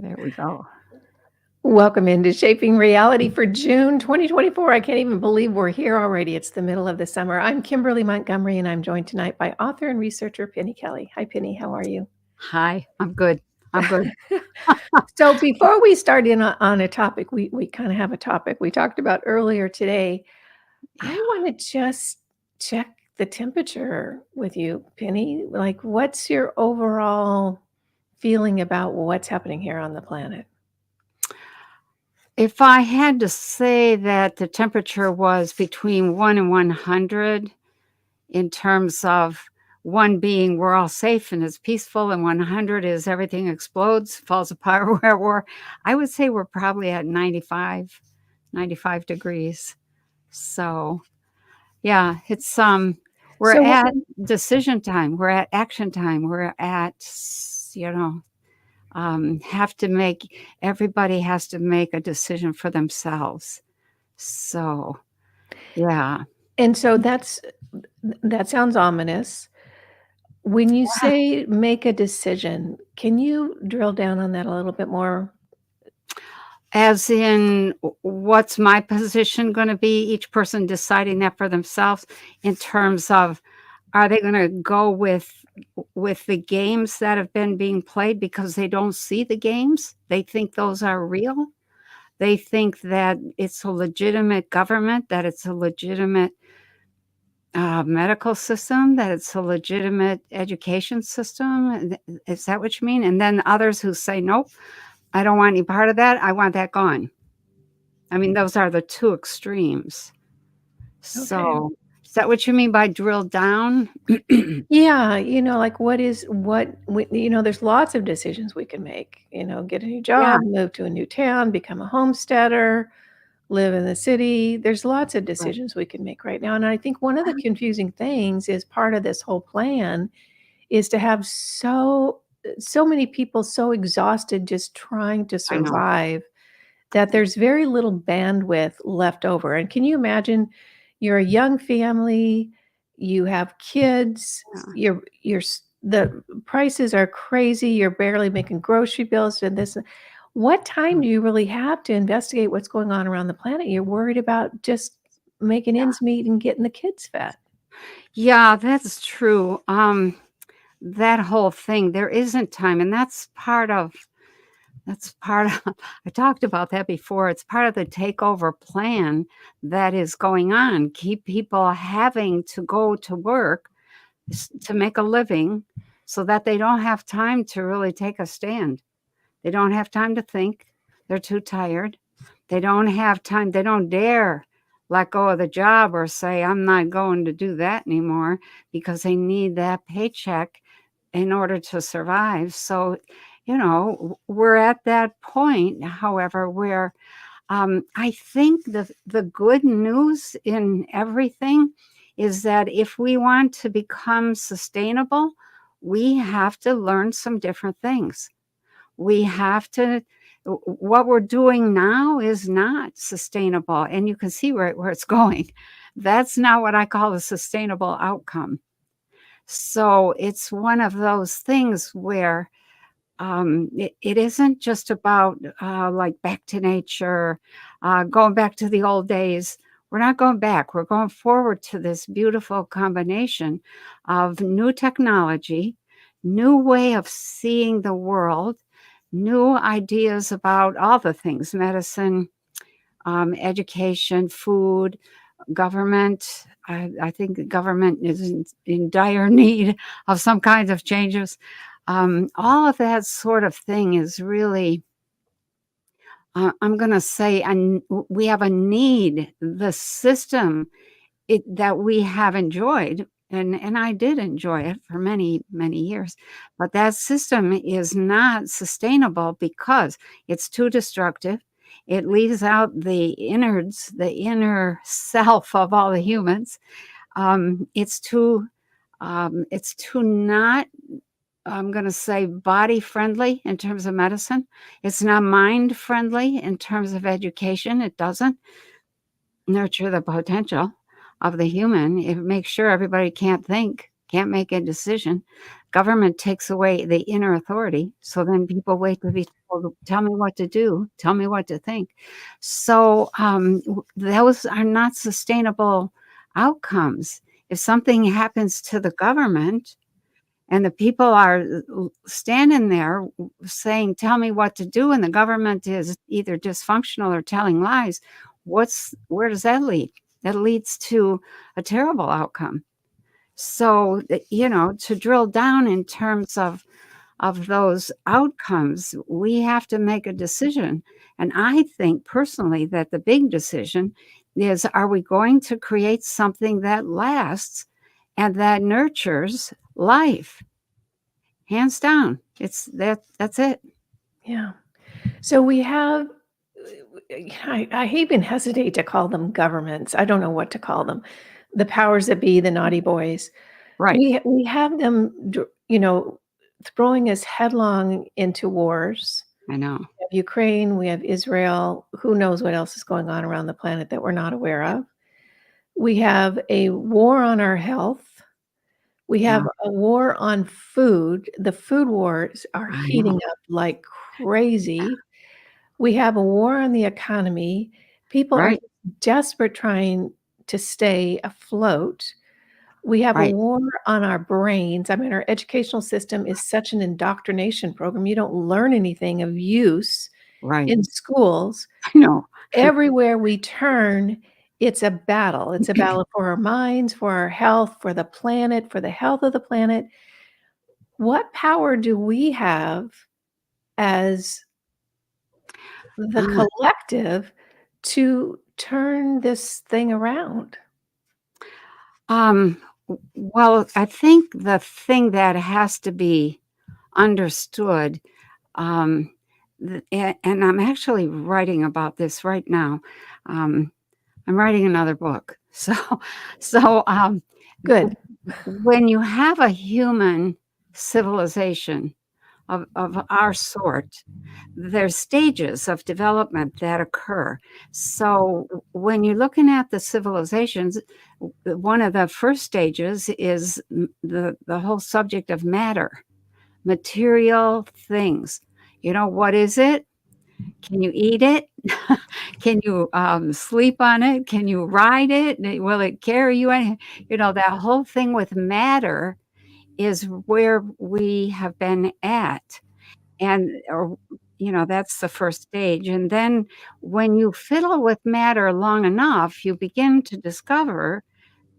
There we go. Welcome into Shaping Reality for June 2024. I can't even believe we're here already. It's the middle of the summer. I'm Kimberly Montgomery, and I'm joined tonight by author and researcher Penny Kelly. Hi, Penny. How are you? Hi, I'm good. I'm good. So before we start in on a topic, we kind of have a topic we talked about earlier today. I Yeah. want to just check the temperature with you, Penny. Like, what's your overall feeling about what's happening here on the planet? If I had to say that the temperature was between 1 and 100 in terms of 1 being we're all safe and it's peaceful, and 100 is everything explodes, falls apart, we're at war, I would say we're probably at 95 degrees. So, yeah, it's we're So, at decision time, we're at action time, we're at, you know, have to make everybody has to make a decision for themselves. So, yeah. and so that sounds ominous. When you say make a decision, can you drill down on that a little bit more? As in, what's my position going to be? Each person deciding that for themselves in terms of, are they going to go with the games that have been being played because they don't see the games? They think those are real. They think that it's a legitimate government, that it's a legitimate medical system, that it's a legitimate education system. Is that what you mean? And then others who say, nope, I don't want any part of that. I want that gone. I mean, those are the two extremes. Okay. So is that what you mean by drill down? Yeah, like there's lots of decisions we can make, get a new Yeah. job, move to a new town, become a homesteader, live in the city. There's lots of Right. decisions we can make right now. And I think one of the confusing things is part of this whole plan is to have so many people so exhausted just trying to I know. survive that there's very little bandwidth left over. And can you imagine you're a young family, you have kids, Yeah. the prices are crazy, you're barely making grocery bills and this. What time do you really have to investigate what's going on around the planet? You're worried about just making ends meet and getting the kids fed. Yeah, that's true. That whole thing, there isn't time, and that's part of I talked about that before. It's part of the takeover plan that is going on. Keep people having to go to work to make a living so that they don't have time to really take a stand. They don't have time to think. They're too tired. They don't have time. They don't dare let go of the job or say, I'm not going to do that anymore because they need that paycheck in order to survive. So, we're at that point, however, where I think the good news in everything is that if we want to become sustainable, we have to learn some different things. We have to, what we're doing now is not sustainable. And you can see where it's going. That's not what I call a sustainable outcome. So it's one of those things where it isn't just about like back to nature, going back to the old days. We're not going back. We're going forward to this beautiful combination of new technology, new way of seeing the world, new ideas about all the things, medicine, education, food, government. I think the government is in dire need of some kinds of changes. All of that sort of thing is really, I'm going to say, and we have a need. The system that we have enjoyed, and I did enjoy it for many, many years, but that system is not sustainable because it's too destructive. It leaves out the innards, the inner self of all the humans. It's too not, I'm going to say, body friendly in terms of medicine. It's not mind friendly in terms of education. It doesn't nurture the potential of the human. It makes sure everybody can't think, can't make a decision. government takes away the inner authority, so then people wait to be told, "Tell me what to do, tell me what to think." So, those are not sustainable outcomes. If something happens to the government and the people are standing there saying, "Tell me what to do," and the government is either dysfunctional or telling lies, where does that lead? That leads to a terrible outcome. So, to drill down in terms of those outcomes, we have to make a decision. And I think personally that the big decision is, are we going to create something that lasts and that nurtures life? Hands down. That's it. Yeah. So we have, I even hesitate to call them governments. I don't know what to call them. The powers that be, the naughty boys. Right. We have them, throwing us headlong into wars. I know. We have Ukraine, we have Israel. Who knows what else is going on around the planet that we're not aware of? We have a war on our health. We have Yeah, a war on food. The food wars are I know. heating up like crazy. We have a war on the economy. People are Right, desperate trying to stay afloat. We have a right, war on our brains. I mean, our educational system is such an indoctrination program. You don't learn anything of use right. in schools. I know. Everywhere we turn, it's a battle. It's a battle for our minds, for our health, for the planet, for the health of the planet. What power do we have as the Ah, collective to turn this thing around? well, I think the thing that has to be understood, um, and I'm actually writing about this right now. Um, I'm writing another book. So, Good. when you have a human civilization of our sort, there's stages of development that occur. So when you're looking at the civilizations, one of the first stages is the whole subject of matter, material things. What is it? Can you eat it? Can you sleep on it? Can you ride it? Will it carry you? That whole thing with matter is where we have been at. That's the first stage, and then when you fiddle with matter long enough, you begin to discover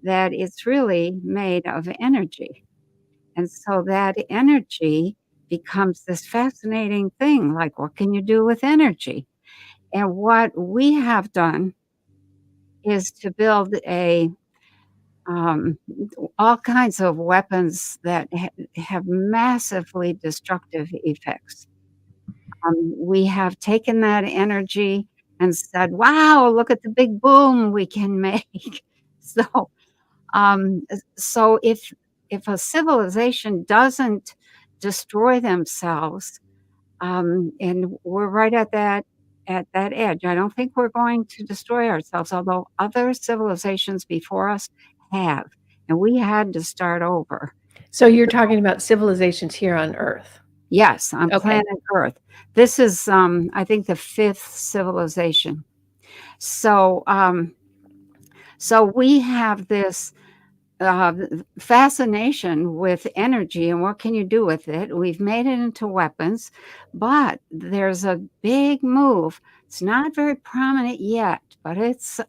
that it's really made of energy, and so that energy becomes this fascinating thing, like, what can you do with energy? And what we have done is to build um, all kinds of weapons that have massively destructive effects. We have taken that energy and said, "Wow, look at the big boom we can make." So, so if a civilization doesn't destroy themselves, and we're right at that edge. I don't think we're going to destroy ourselves, although other civilizations before us have, and we had to start over. So you're talking about civilizations here on Earth. Yes, on Okay. planet Earth. This is, I think, the fifth civilization. So we have this fascination with energy and what can you do with it. We've made it into weapons, but there's a big move. It's not very prominent yet, but it's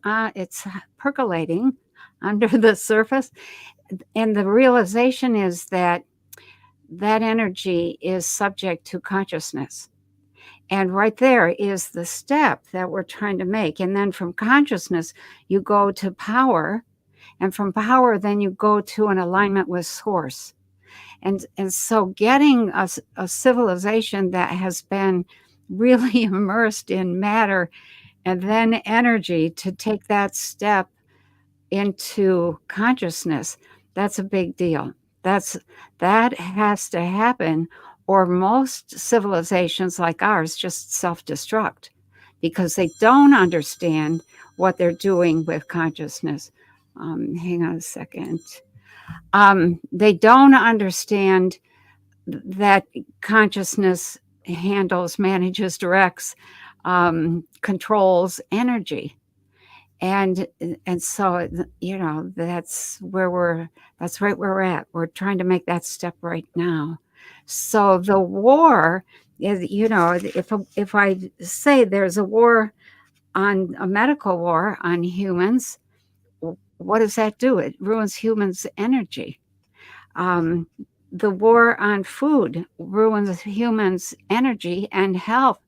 percolating under the surface, and the realization is that that energy is subject to consciousness. And right there is the step that we're trying to make. And then from consciousness, you go to power. And from power, then you go to an alignment with source. And so getting a civilization that has been really immersed in matter and then energy to take that step into consciousness, that's a big deal. That has to happen, or most civilizations like ours just self-destruct because they don't understand what they're doing with consciousness. Hang on a second. They don't understand that consciousness handles, manages, directs, controls energy. And so, that's right where we're at. We're trying to make that step right now. So the war is, if I say there's a medical war on humans, what does that do? It ruins humans' energy. Um, the war on food ruins humans' energy and health.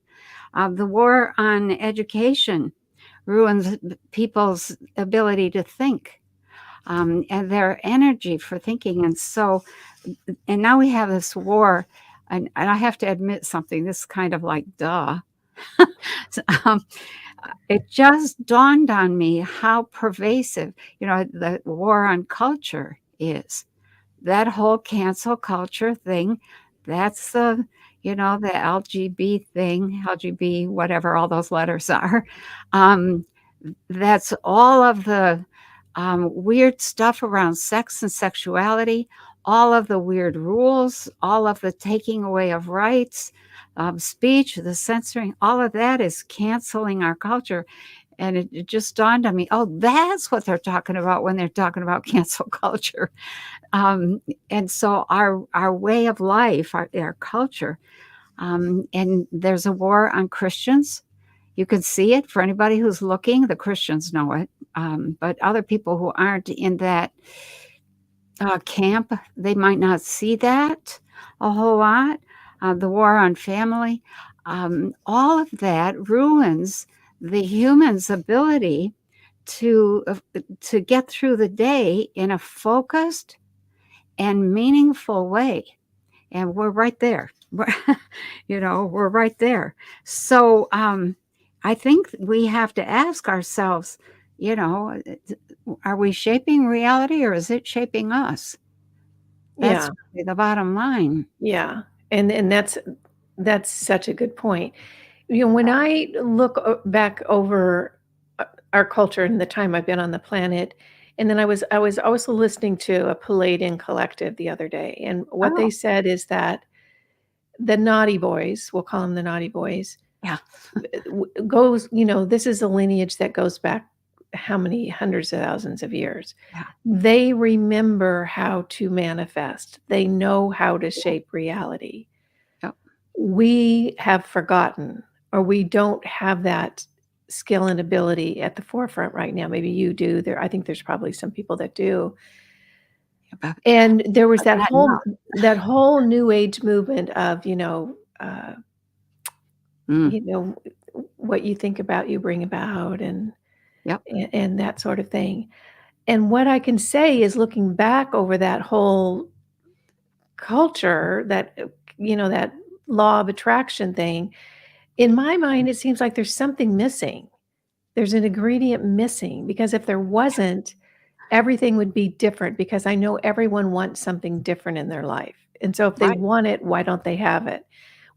The war on education ruins people's ability to think, and their energy for thinking. And now we have this war, and I have to admit something. This is kind of like duh. So, it just dawned on me how pervasive, the war on culture is. That whole cancel culture thing, that's the LGB thing, LGB, whatever all those letters are. Um, that's all of the weird stuff around sex and sexuality, all of the weird rules, all of the taking away of rights, speech, the censoring, all of that is canceling our culture. And it just dawned on me, oh, that's what they're talking about when they're talking about cancel culture. And so our way of life, our culture, and there's a war on Christians. You can see it for anybody who's looking. The Christians know it, but other people who aren't in that camp, they might not see that a whole lot. The war on family, all of that ruins the human's ability to to get through the day in a focused and meaningful way. And we're right there. We're right there. So I think we have to ask ourselves, you know, are we shaping reality or is it shaping us? That's Yeah. really the bottom line. Yeah. And that's such a good point. When I look back over our culture and the time I've been on the planet, and then I was also listening to a Palladian collective the other day, and what Oh, they said is that the naughty boys, we'll call them the naughty boys, yeah, goes, this is a lineage that goes back how many hundreds of thousands of years. yeah, They remember how to manifest. They know how to yeah, shape reality. yep, We have forgotten, or we don't have that skill and ability at the forefront right now. Maybe you do. I think there's probably some people that do. but And there was not enough. that whole new age movement of, Mm, you know, what you think about, you bring about, yep, and that sort of thing. And what I can say is looking back over that whole culture, that law of attraction thing, in my mind, it seems like there's something missing. There's an ingredient missing, because if there wasn't, everything would be different, because I know everyone wants something different in their life. And so if they right. want it, why don't they have it?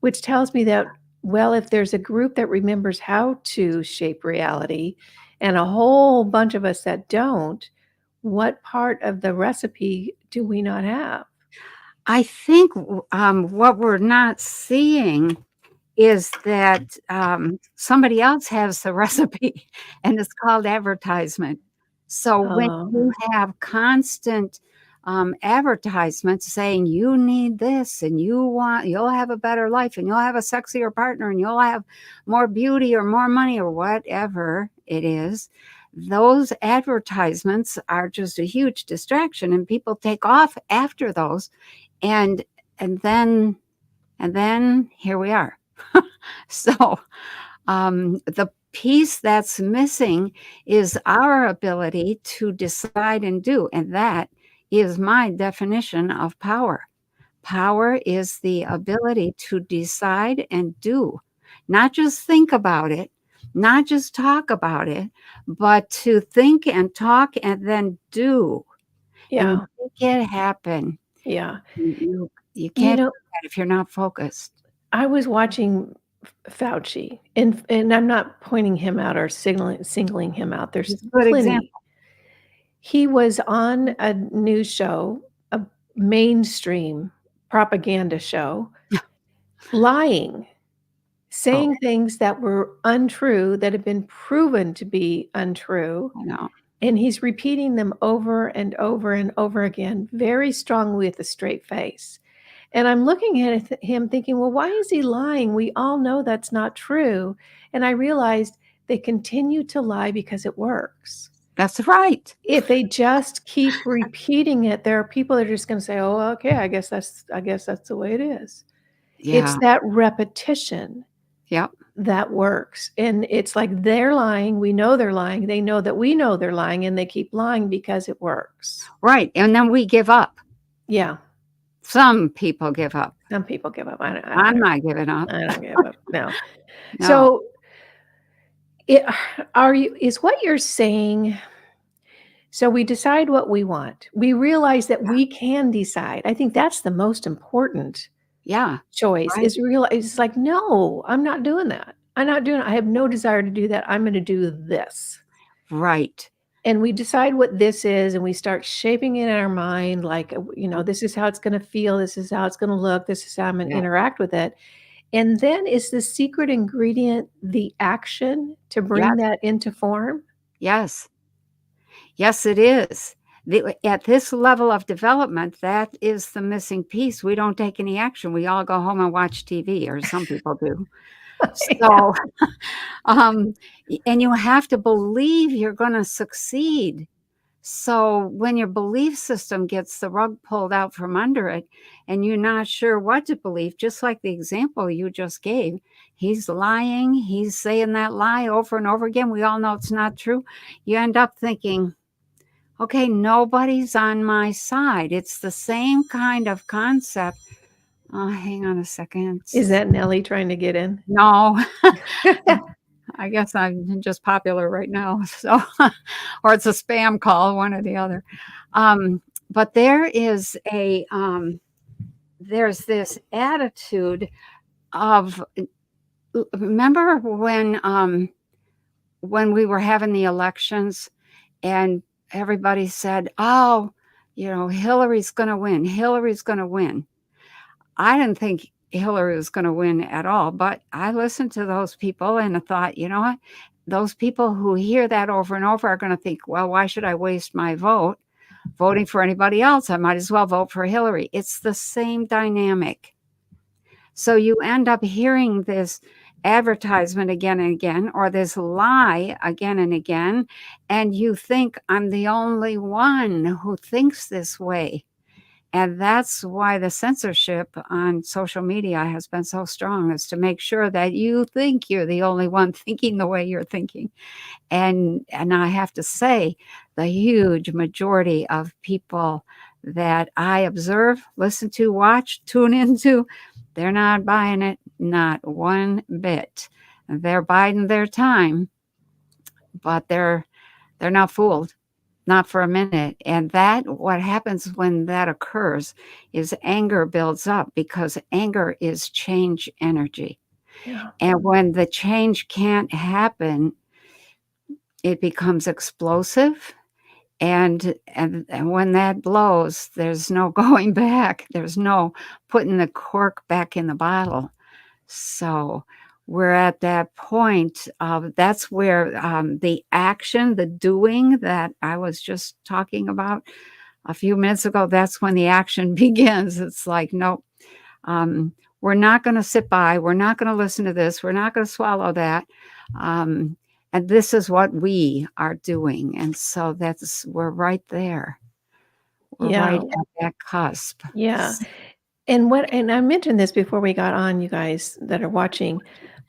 Which tells me that, well, if there's a group that remembers how to shape reality and a whole bunch of us that don't, what part of the recipe do we not have? I think what we're not seeing is that somebody else has the recipe, and it's called advertisement. So when Oh, you have constant advertisements saying you need this and you'll have a better life and you'll have a sexier partner and you'll have more beauty or more money or whatever it is, those advertisements are just a huge distraction, and people take off after those, and and then here we are. So, the piece that's missing is our ability to decide and do, and that is my definition of power. Power is the ability to decide and do, not just think about it, not just talk about it, but to think and talk and then do and yeah, make it happen. yeah. You You can't know, do that if you're not focused. I was watching Fauci, and I'm not pointing him out or singling him out. There's It's a good plenty. example. He was on a news show, a mainstream propaganda show, lying, Oh, saying things that were untrue, that have been proven to be untrue, I know. and he's repeating them over and over and over again, very strongly with a straight face. And I'm looking at him thinking, well, why is he lying? We all know that's not true. And I realized they continue to lie because it works. That's right. If they just keep repeating it, there are people that are just going to say, "Oh, okay, I guess that's the way it is." It's Yeah. that repetition Yep. that works. And it's like they're lying, we know they're lying, they know that we know they're lying, and they keep lying because it works. Right. And then we give up. Yeah, Some people give up. some people give up. I'm not giving up. I don't give up. No. No. So, it, is what you're saying, so we decide what we want. We realize that we can decide. I think that's the most important Yeah. choice, Right. is realize it's like, "No, I'm not doing that. I'm not doing it. I have no desire to do that. I'm gonna do this." Right. And we decide what this is, and we start shaping it in our mind, like, Yep. this is how it's gonna feel, this is how it's gonna look, this is how I'm gonna Yeah. interact with it. And then is the secret ingredient the action to bring Yes. that into form? Yes. Yes, it is. At this level of development, that is the missing piece. We don't take any action. We all go home and watch TV, or some people do. Yeah. So, um, and you have to believe you're gonna succeed. So when your belief system gets the rug pulled out from under it and you're not sure what to believe, just like the example you just gave, he's lying, he's saying that lie over and over again. We all know it's not true. You end up thinking, okay, nobody's on my side. It's the same kind of concept. Hang on a second. Is that Nelly trying to get in? No, I guess I'm just popular right now. So, or it's a spam call, one or the other. But there's this attitude of, remember when we were having the elections and everybody said, "Oh, Hillary's going to win. Hillary's going to win." I didn't think Hillary was going to win at all, but I listened to those people and I thought, you know what? Those people who hear that over and over are going to think, well, why should I waste my vote voting for anybody else? I might as well vote for Hillary. It's the same dynamic. So you end up hearing this advertisement again and again, or this lie again and again, and you think, I'm the only one who thinks this way. And that's why the censorship on social media has been so strong, is to make sure that you think you're the only one thinking the way you're thinking. And I have to say, the huge majority of people that I observe, listen to, watch, tune into, they're not buying it, not one bit. They're biding their time, but they're not fooled. Not for a minute. And what happens when that occurs is anger builds up, because anger is change energy. Yeah. And when the change can't happen, it becomes explosive. And when that blows, there's no going back. There's no putting the cork back in the bottle. So we're at that point of, that's where the action, the doing that I was just talking about a few minutes ago, that's when the action begins. It's like, nope, we're not going to sit by. We're not going to listen to this. We're not going to swallow that. And this is what we are doing. And so we're right there. We're Yeah. right at that cusp. Yeah. And I mentioned this before we got on, you guys that are watching.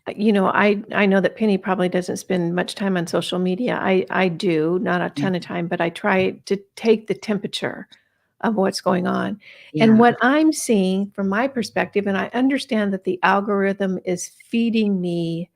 I know that Penny probably doesn't spend much time on social media. I do, not a Yeah. ton of time, but I try to take the temperature of what's going on. And Yeah. what I'm seeing from my perspective, and I understand that the algorithm is feeding me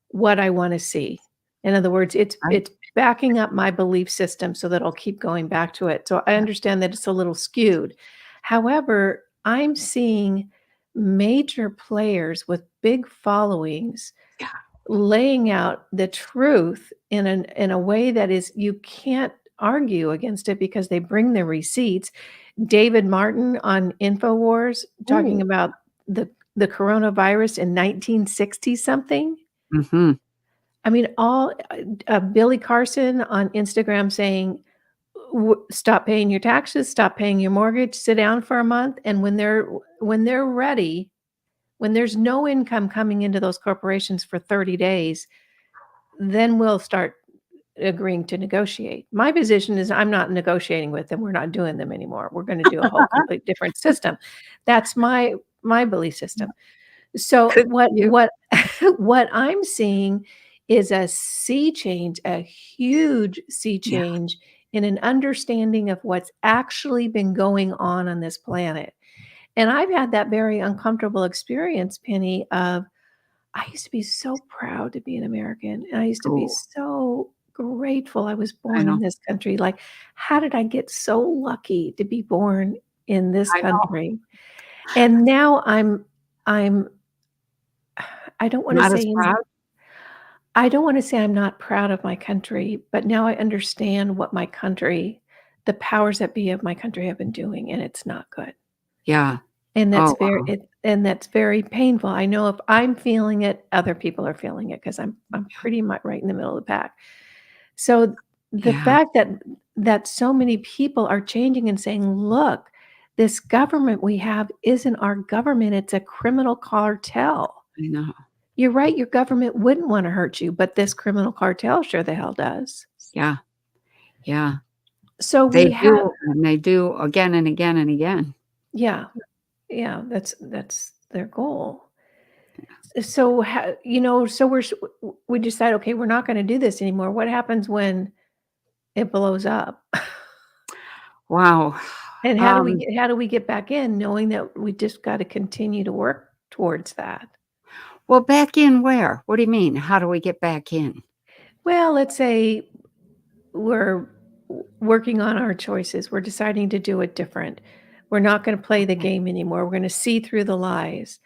what I want to see. In other words, Right. it's backing up my belief system so that I'll keep going back to it. So I Yeah. understand that it's a little skewed. However, I'm seeing major players with big followings Yeah. laying out the truth in a way that is, you can't argue against it because they bring the receipts. David Martin on InfoWars talking Ooh. about the coronavirus in 1960 something. Mhm. I mean, all Billy Carson on Instagram saying, "Stop paying your taxes, stop paying your mortgage, sit down for a month, and when they're ready, when there's no income coming into those corporations for 30 days, then we'll start agreeing to negotiate." My position is I'm not negotiating with them. We're not doing them anymore. We're going to do a whole complete different system. That's my belief system. So Good for you. what what I'm seeing is a sea change, a huge sea Yeah, change in an understanding of what's actually been going on this planet. And I've had that very uncomfortable experience, Penny, of I used to be so proud to be an American, and I used to be cool. so grateful I was I born in know, this country. Like, how did I get so lucky to be born in this I know. country? And now I'm I don't wanna Not as say proud? I don't wanna say I'm not proud of my country, but now I understand what my country the powers that be of my country have been doing, and it's not good. Yeah. And Oh, wow. that's very painful. I know if I'm feeling it, other people are feeling it 'cause I'm pretty much right in the middle of the pack. So, the Yeah, fact that so many people are changing and saying, "Look, this government we have isn't our government, it's a criminal cartel." I know. You're right, your government wouldn't wanna hurt you, but this criminal cartel sure the hell does. Yeah, yeah. So They we have do, and they do again and again and again. yeah, yeah, that's their goal. So, so we decide, "Okay, we're not gonna do this anymore." What happens when it blows up? Wow. And Um, how do we get back in knowing that we just gotta continue to work towards that? well, back in where? What do you mean? How do we get back in? Well, let's say we're working on our choices. We're deciding to do it different. We're not gonna play the Okay. game anymore. We're gonna see through the lies.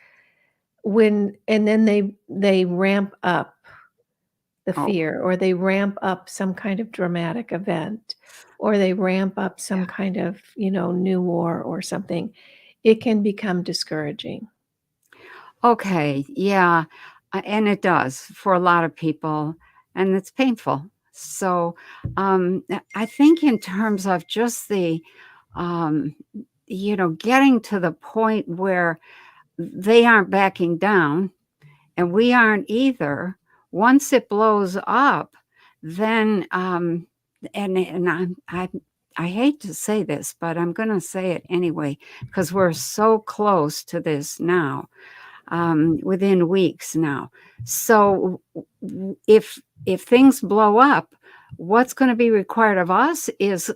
When and then they ramp up the Oh, fear, or they ramp up some kind of dramatic event, or they ramp up some kind of, new war or something. It can become discouraging. okay, yeah, and it does for a lot of people, and it's painful. So, I think in terms of just um, getting to the point where they aren't backing down and we aren't either. Once it blows up, then and I hate to say this, but I'm going to say it anyway because we're so close to this now, within weeks now. So if things blow up, what's going to be required of us is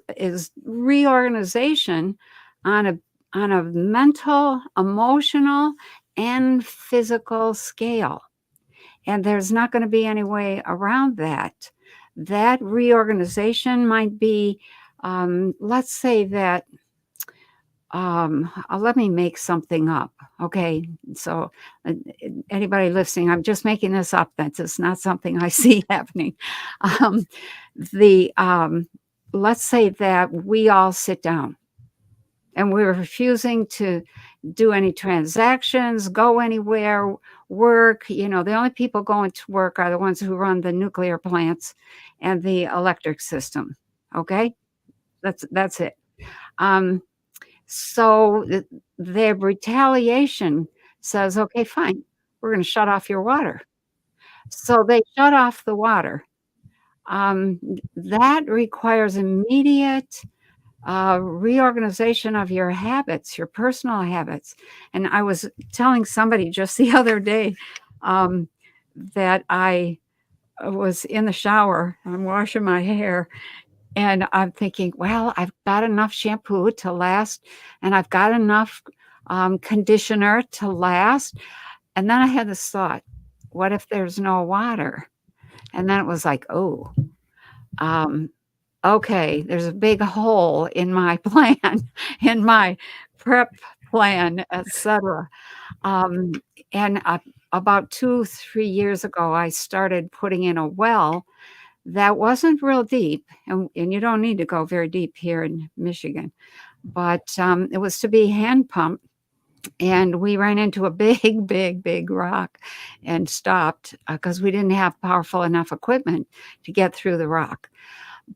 reorganization on a mental, emotional, and physical scale. And there's not going to be any way around that. That reorganization might be, let's say that, let me make something up. Okay. So, uh, anybody listening, I'm just making this up. That's just not something I see happening. Um, the, let's say that we all sit down and we're refusing to do any transactions, go anywhere, work. The only people going to work are the ones who run the nuclear plants and the electric system. Okay, that's it. Um, so their retaliation says, okay, fine, we're going to shut off your water. So they shut off the water. Um, that requires immediate reorganization of your habits, your personal habits. And I was telling somebody just the other day um, that I was in the shower, I'm washing my hair, and I'm thinking, well, I've got enough shampoo to last, and I've got enough conditioner to last. And then I had this thought, what if there's no water? And then it was like, oh, um, okay, there's a big hole in my plan, in my prep plan, etcetera. Um, and about 2, 3 years ago, I started putting in a well that wasn't real deep, and you don't need to go very deep here in Michigan. but it was to be hand pumped. And we ran into a big, big, big rock and stopped because we didn't have powerful enough equipment to get through the rock.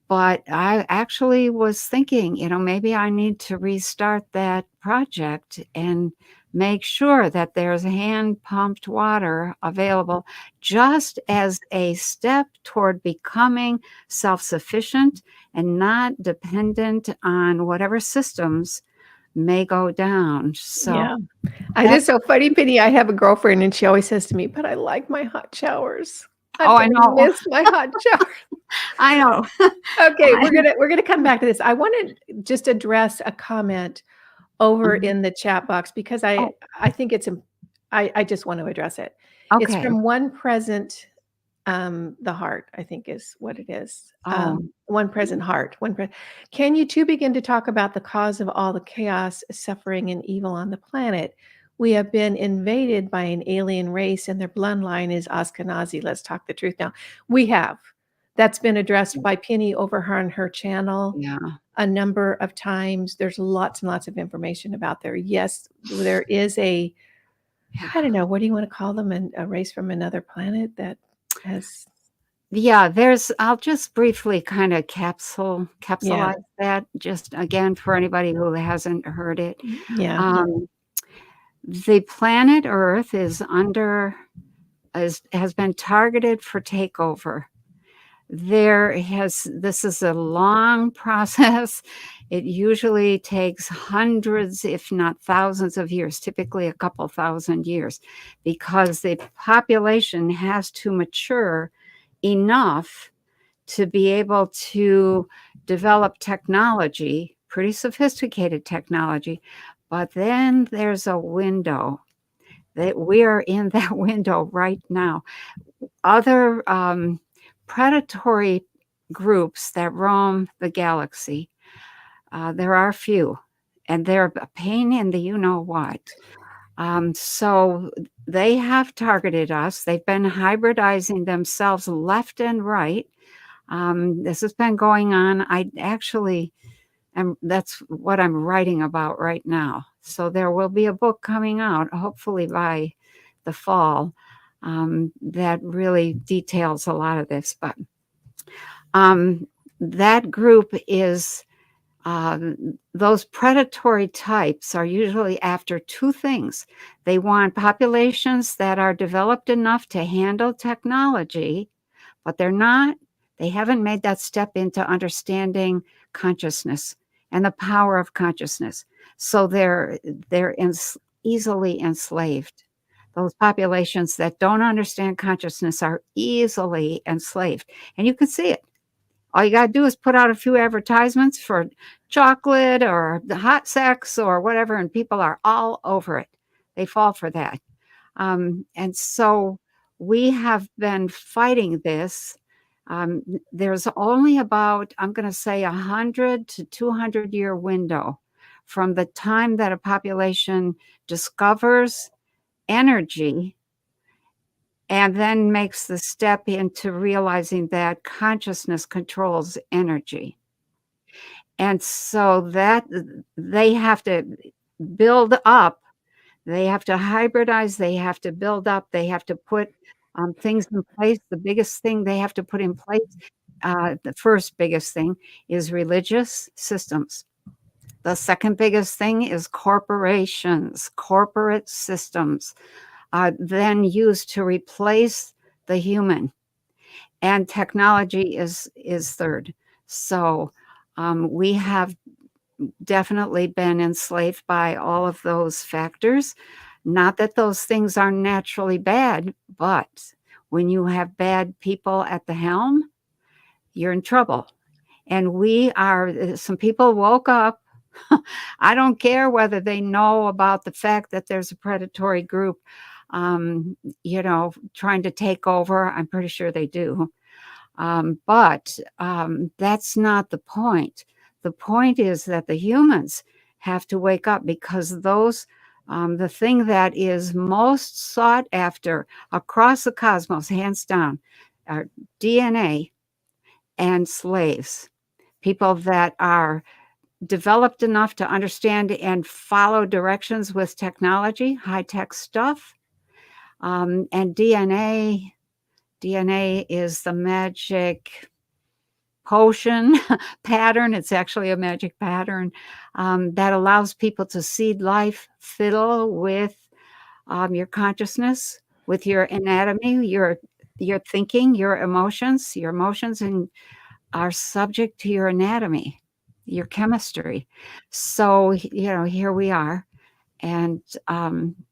But I actually was thinking, maybe I need to restart that project and make sure that there's hand pumped water available just as a step toward becoming self sufficient and not dependent on whatever systems may go down. So Yeah. It that's, is so funny, Penny. I have a girlfriend and she always says to me, "But I like my hot showers. I oh, I know. miss my hot shower." I know. Okay, I, we're gonna come back to this. I wanna just address a comment over um, in the chat box because oh, I think it's I just want to address it. It's okay. from One Present, the Heart, I think is what it is. Oh, One Present Heart. Can you two begin to talk about the cause of all the chaos, suffering, and evil on the planet? We have been invaded by an alien race, and their bloodline is Ashkenazi. Let's talk the truth now. We have. That's been addressed by Penny over her on her channel yeah. a number of times. There's lots and lots of information about there. Yes, there is Yeah. I don't know, what do you want to call them? A race from another planet that has, Yeah, I'll just briefly kind of yeah, capsulize that just again for anybody who hasn't heard it. yeah, Um, the planet Earth has been targeted for takeover. This is a long process. It usually takes hundreds, if not thousands of years, typically a couple thousand years, because the population has to mature enough to be able to develop technology, pretty sophisticated technology. But then there's a window that we are in that window right now. Other predatory groups that roam the galaxy, there are few, and they're a pain in the you know what. So they have targeted us. They've been hybridizing themselves left and right. This has been going on. That's what I'm writing about right now. So there will be a book coming out, hopefully by the fall, that really details a lot of this. But that group is those predatory types are usually after two things. They want populations that are developed enough to handle technology, but they haven't made that step into understanding consciousness and the power of consciousness. So they're easily enslaved. Those populations that don't understand consciousness are easily enslaved. And you can see it. All you got to do is put out a few advertisements for chocolate or the hot sex or whatever, and people are all over it. They fall for that. And so we have been fighting this. There's only about, I'm going to say, 100 to 200-year window from the time that a population discovers energy and then makes the step into realizing that consciousness controls energy. And so that they have to build up, they have to hybridize, they have to build up, they have to put things in place. The biggest thing they have to put in place, the first biggest thing is religious systems. The second biggest thing is corporations, corporate systems, then used to replace the human. And technology is third. So we have definitely been enslaved by all of those factors. Not that those things are naturally bad, but when you have bad people at the helm, you're in trouble. And some people woke up. I don't care whether they know about the fact that there's a predatory group, trying to take over. I'm pretty sure they do. But that's not the point. The point is that the humans have to wake up because the thing that is most sought after across the cosmos, hands down, are DNA and slaves, people that are developed enough to understand and follow directions with technology, high-tech stuff. And DNA is the magic potion pattern. It's actually a magic pattern that allows people to seed life, fiddle with your consciousness, with your anatomy, your thinking, your emotions. Your emotions and are subject to your anatomy, your chemistry. So here we are, and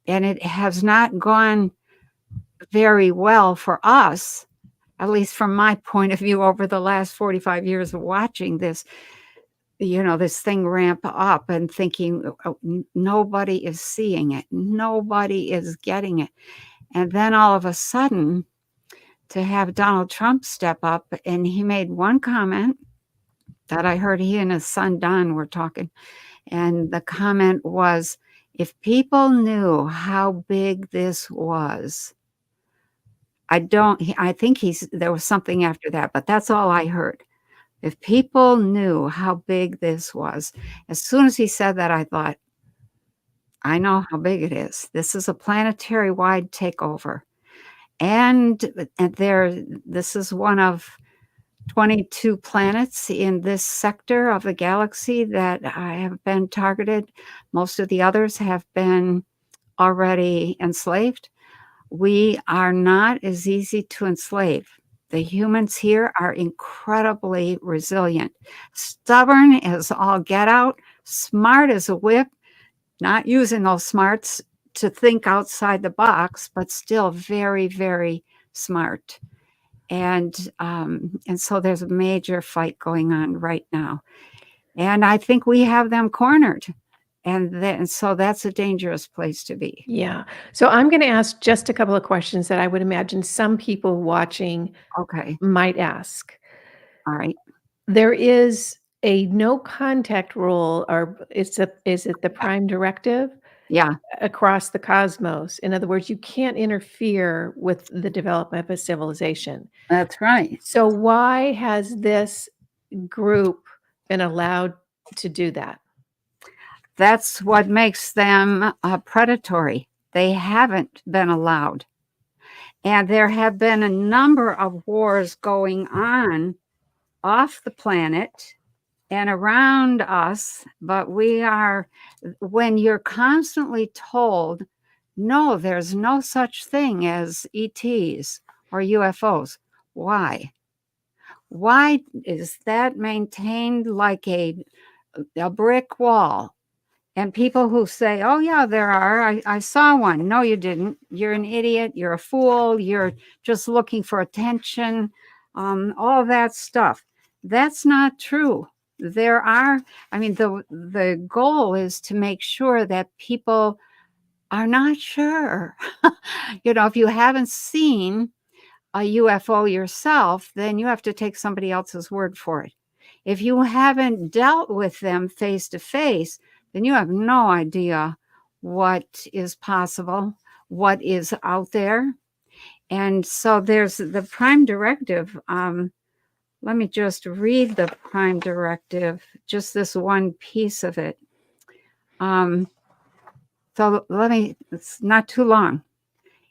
it has not gone very well for us, at least from my point of view, over the last 45 years of watching this, this thing ramp up and thinking, "Oh, nobody is seeing it. Nobody is getting it." And then all of a sudden, to have Donald Trump step up, and he made one comment that I heard he and his son Don were talking. And the comment was, if people knew how big this was, I think there was something after that, but that's all I heard. If people knew how big this was, as soon as he said that, I thought, I know how big it is. This is a planetary wide takeover. And this is one of 22 planets in this sector of the galaxy that have been targeted. Most of the others have been already enslaved. We are not as easy to enslave. The humans here are incredibly resilient, stubborn as all get out, smart as a whip, not using those smarts to think outside the box, but still very, very smart. And so there's a major fight going on right now. And I think we have them cornered. And so that's a dangerous place to be. Yeah. So I'm going to ask just a couple of questions that I would imagine some people watching Okay. might ask. All right. There is a no contact rule, or is it the prime directive Yeah, across the cosmos? In other words, you can't interfere with the development of a civilization. that's right. So why has this group been allowed to do that? That's what makes them predatory. They haven't been allowed. And there have been a number of wars going on off the planet and around us, but when you're constantly told, no, there's no such thing as ETs or UFOs. Why? Why is that maintained like a brick wall? And people who say, oh, yeah, there are, I saw one. No, you didn't. You're an idiot. You're a fool. You're just looking for attention. All that stuff. That's not true. The goal is to make sure that people are not sure. If you haven't seen a UFO yourself, then you have to take somebody else's word for it. If you haven't dealt with them face to face, then you have no idea what is possible, what is out there. And so there's the prime directive. Let me just read the prime directive, just this one piece of it. It's not too long.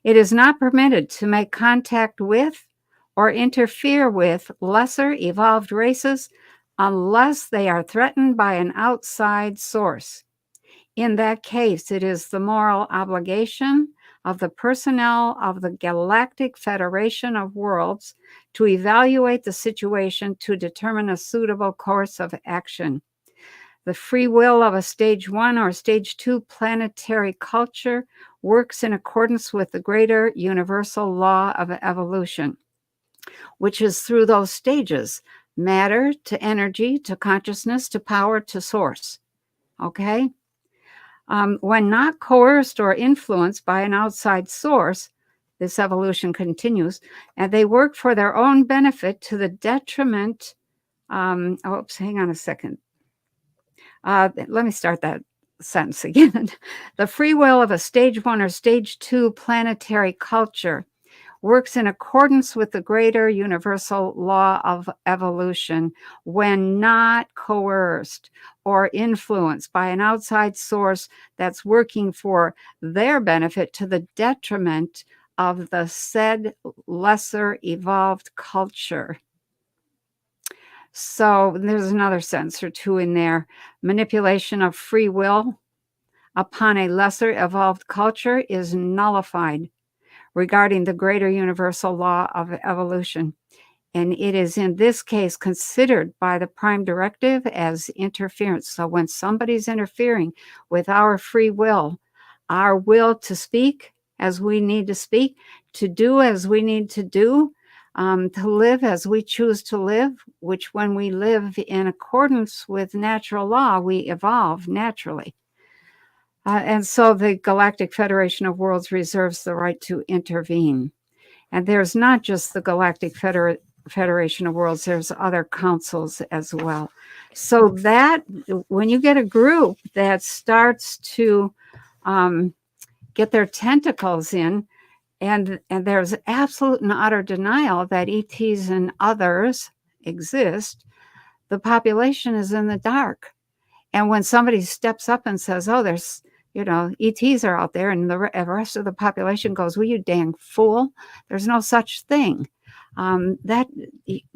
It is not permitted to make contact with or interfere with lesser evolved races unless they are threatened by an outside source. In that case, it is the moral obligation of the personnel of the Galactic Federation of Worlds to evaluate the situation to determine a suitable course of action. The free will of a stage 1 or stage 2 planetary culture works in accordance with the greater universal law of evolution, which is through those stages: matter to energy, to consciousness, to power, to source. Okay? When not coerced or influenced by an outside source, this evolution continues, and they work for their own benefit to the detriment. Hang on a second. Let me start that sentence again. The free will of a stage 1 or stage 2 planetary culture works in accordance with the greater universal law of evolution when not coerced or influenced by an outside source that's working for their benefit to the detriment of the said lesser evolved culture. So there's another sentence or two in there. Manipulation of free will upon a lesser evolved culture is nullified regarding the greater universal law of evolution. And it is in this case considered by the prime directive as interference. So when somebody's interfering with our free will, our will to speak as we need to speak, to do as we need to do, to live as we choose to live, which when we live in accordance with natural law, we evolve naturally. And so the Galactic Federation of Worlds reserves the right to intervene. And there's not just the Galactic Federation of Worlds, there's other councils as well. So that when you get a group that starts to get their tentacles in, and there's absolute and utter denial that ETs and others exist, the population is in the dark. And when somebody steps up and says, oh, there's, ETs are out there, and the rest of the population goes, well, you dang fool, there's no such thing. Then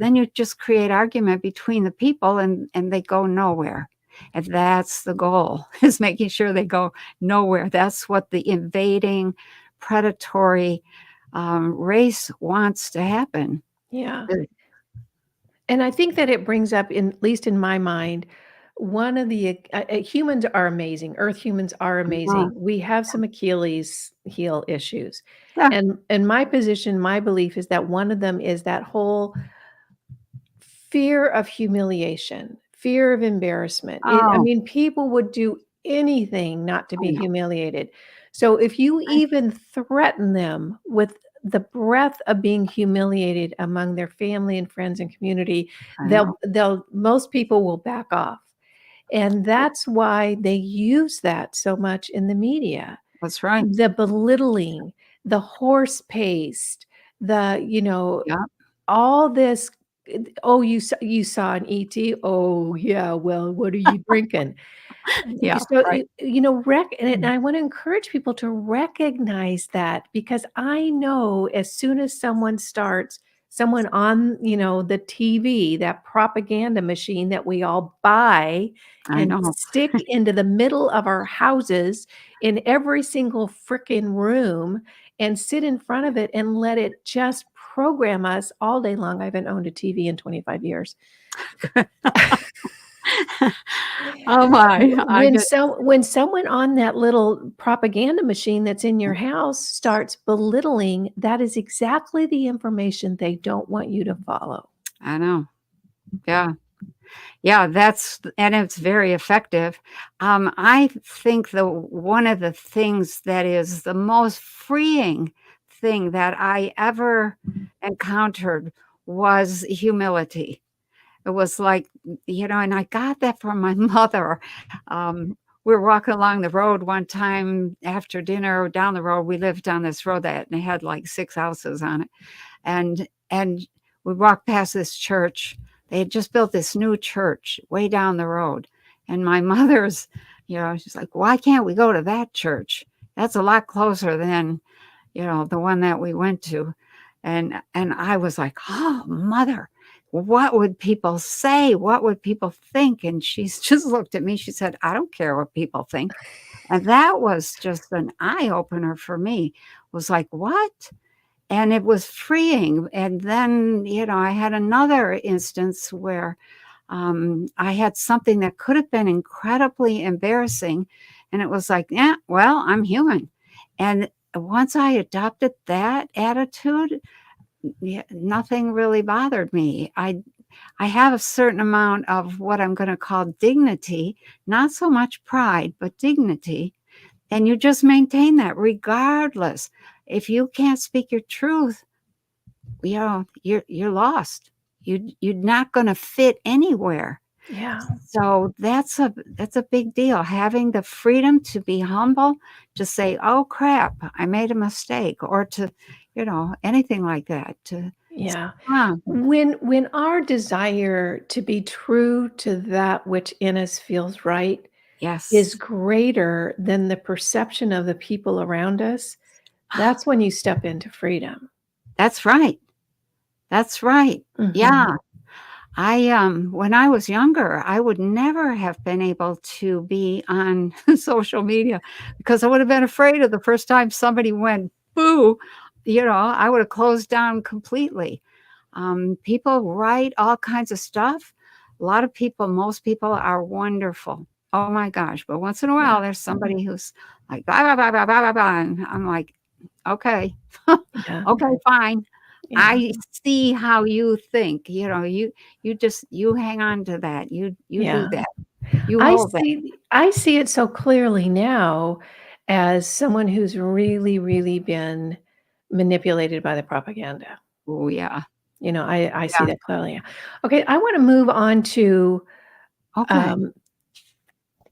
you just create argument between the people, and they go nowhere. And that's the goal, is making sure they go nowhere. That's what the invading, predatory race wants to happen. Yeah. And I think that it brings up, at least in my mind, one of the humans are amazing. Earth humans are amazing. We have some Achilles heel issues. Yeah. And my position, my belief is that one of them is that whole fear of humiliation, fear of embarrassment. I mean, people would do anything not to be humiliated. So if you even threaten them with the breath of being humiliated among their family and friends and community, most people will back off. And that's why they use that so much in the media. That's right. The belittling, the horse paste, all this. Oh, you saw an ET? Oh, yeah. Well, what are you drinking? Yeah. So, Right. and I want to encourage people to recognize that, because I know as soon as someone on, the TV, that propaganda machine that we all buy I and know. stick into the middle of our houses in every single frickin' room and sit in front of it and let it just program us all day long. I haven't owned a TV in 25 years. Oh my. When someone on that little propaganda machine that's in your house starts belittling, that is exactly the information they don't want you to follow. I know. Yeah. Yeah, and it's very effective. I think one of the things that is the most freeing thing that I ever encountered was humility. It was like, and I got that from my mother. We were walking along the road one time after dinner down the road. We lived on this road that had like 6 houses on it. And we walked past this church. They had just built this new church way down the road. And my mother's, she's like, why can't we go to that church? That's a lot closer than, the one that we went to. And I was like, oh, Mother, what would people say? What would people think? And she's just looked at me. She said, I don't care what people think. And that was just an eye opener for me. It was like, what? And it was freeing. And then, I had another instance where I had something that could have been incredibly embarrassing. And it was like, yeah, well, I'm human. And once I adopted that attitude, nothing really bothered me. I have a certain amount of what I'm going to call dignity, not so much pride, but dignity. And you just maintain that regardless. If you can't speak your truth, you're lost. You're not going to fit anywhere. Yeah. So that's a big deal. Having the freedom to be humble, to say, oh crap, I made a mistake, or to, anything like that to Yeah. huh, When our desire to be true to that which in us feels right is yes. greater than the perception of the people around us, that's when you step into freedom. That's right. That's right. Mhm. Yeah. When I was younger, I would never have been able to be on social media because I would have been afraid of the first time somebody went boo, I would have closed down completely. People write all kinds of stuff. A lot of people, most people are wonderful. Oh my gosh. But once in a Yeah, while, there's somebody who's like, blah, blah, blah, blah, blah, blah, blah. And I'm like, okay, yeah, okay, fine. yeah, I see how you think, you hang on to that. You do yeah. that. You hold that. I see it so clearly now as someone who's really, really been manipulated by the propaganda. Oh, yeah. I see Yeah. that clearly. Okay, I wanna move on to, Okay. um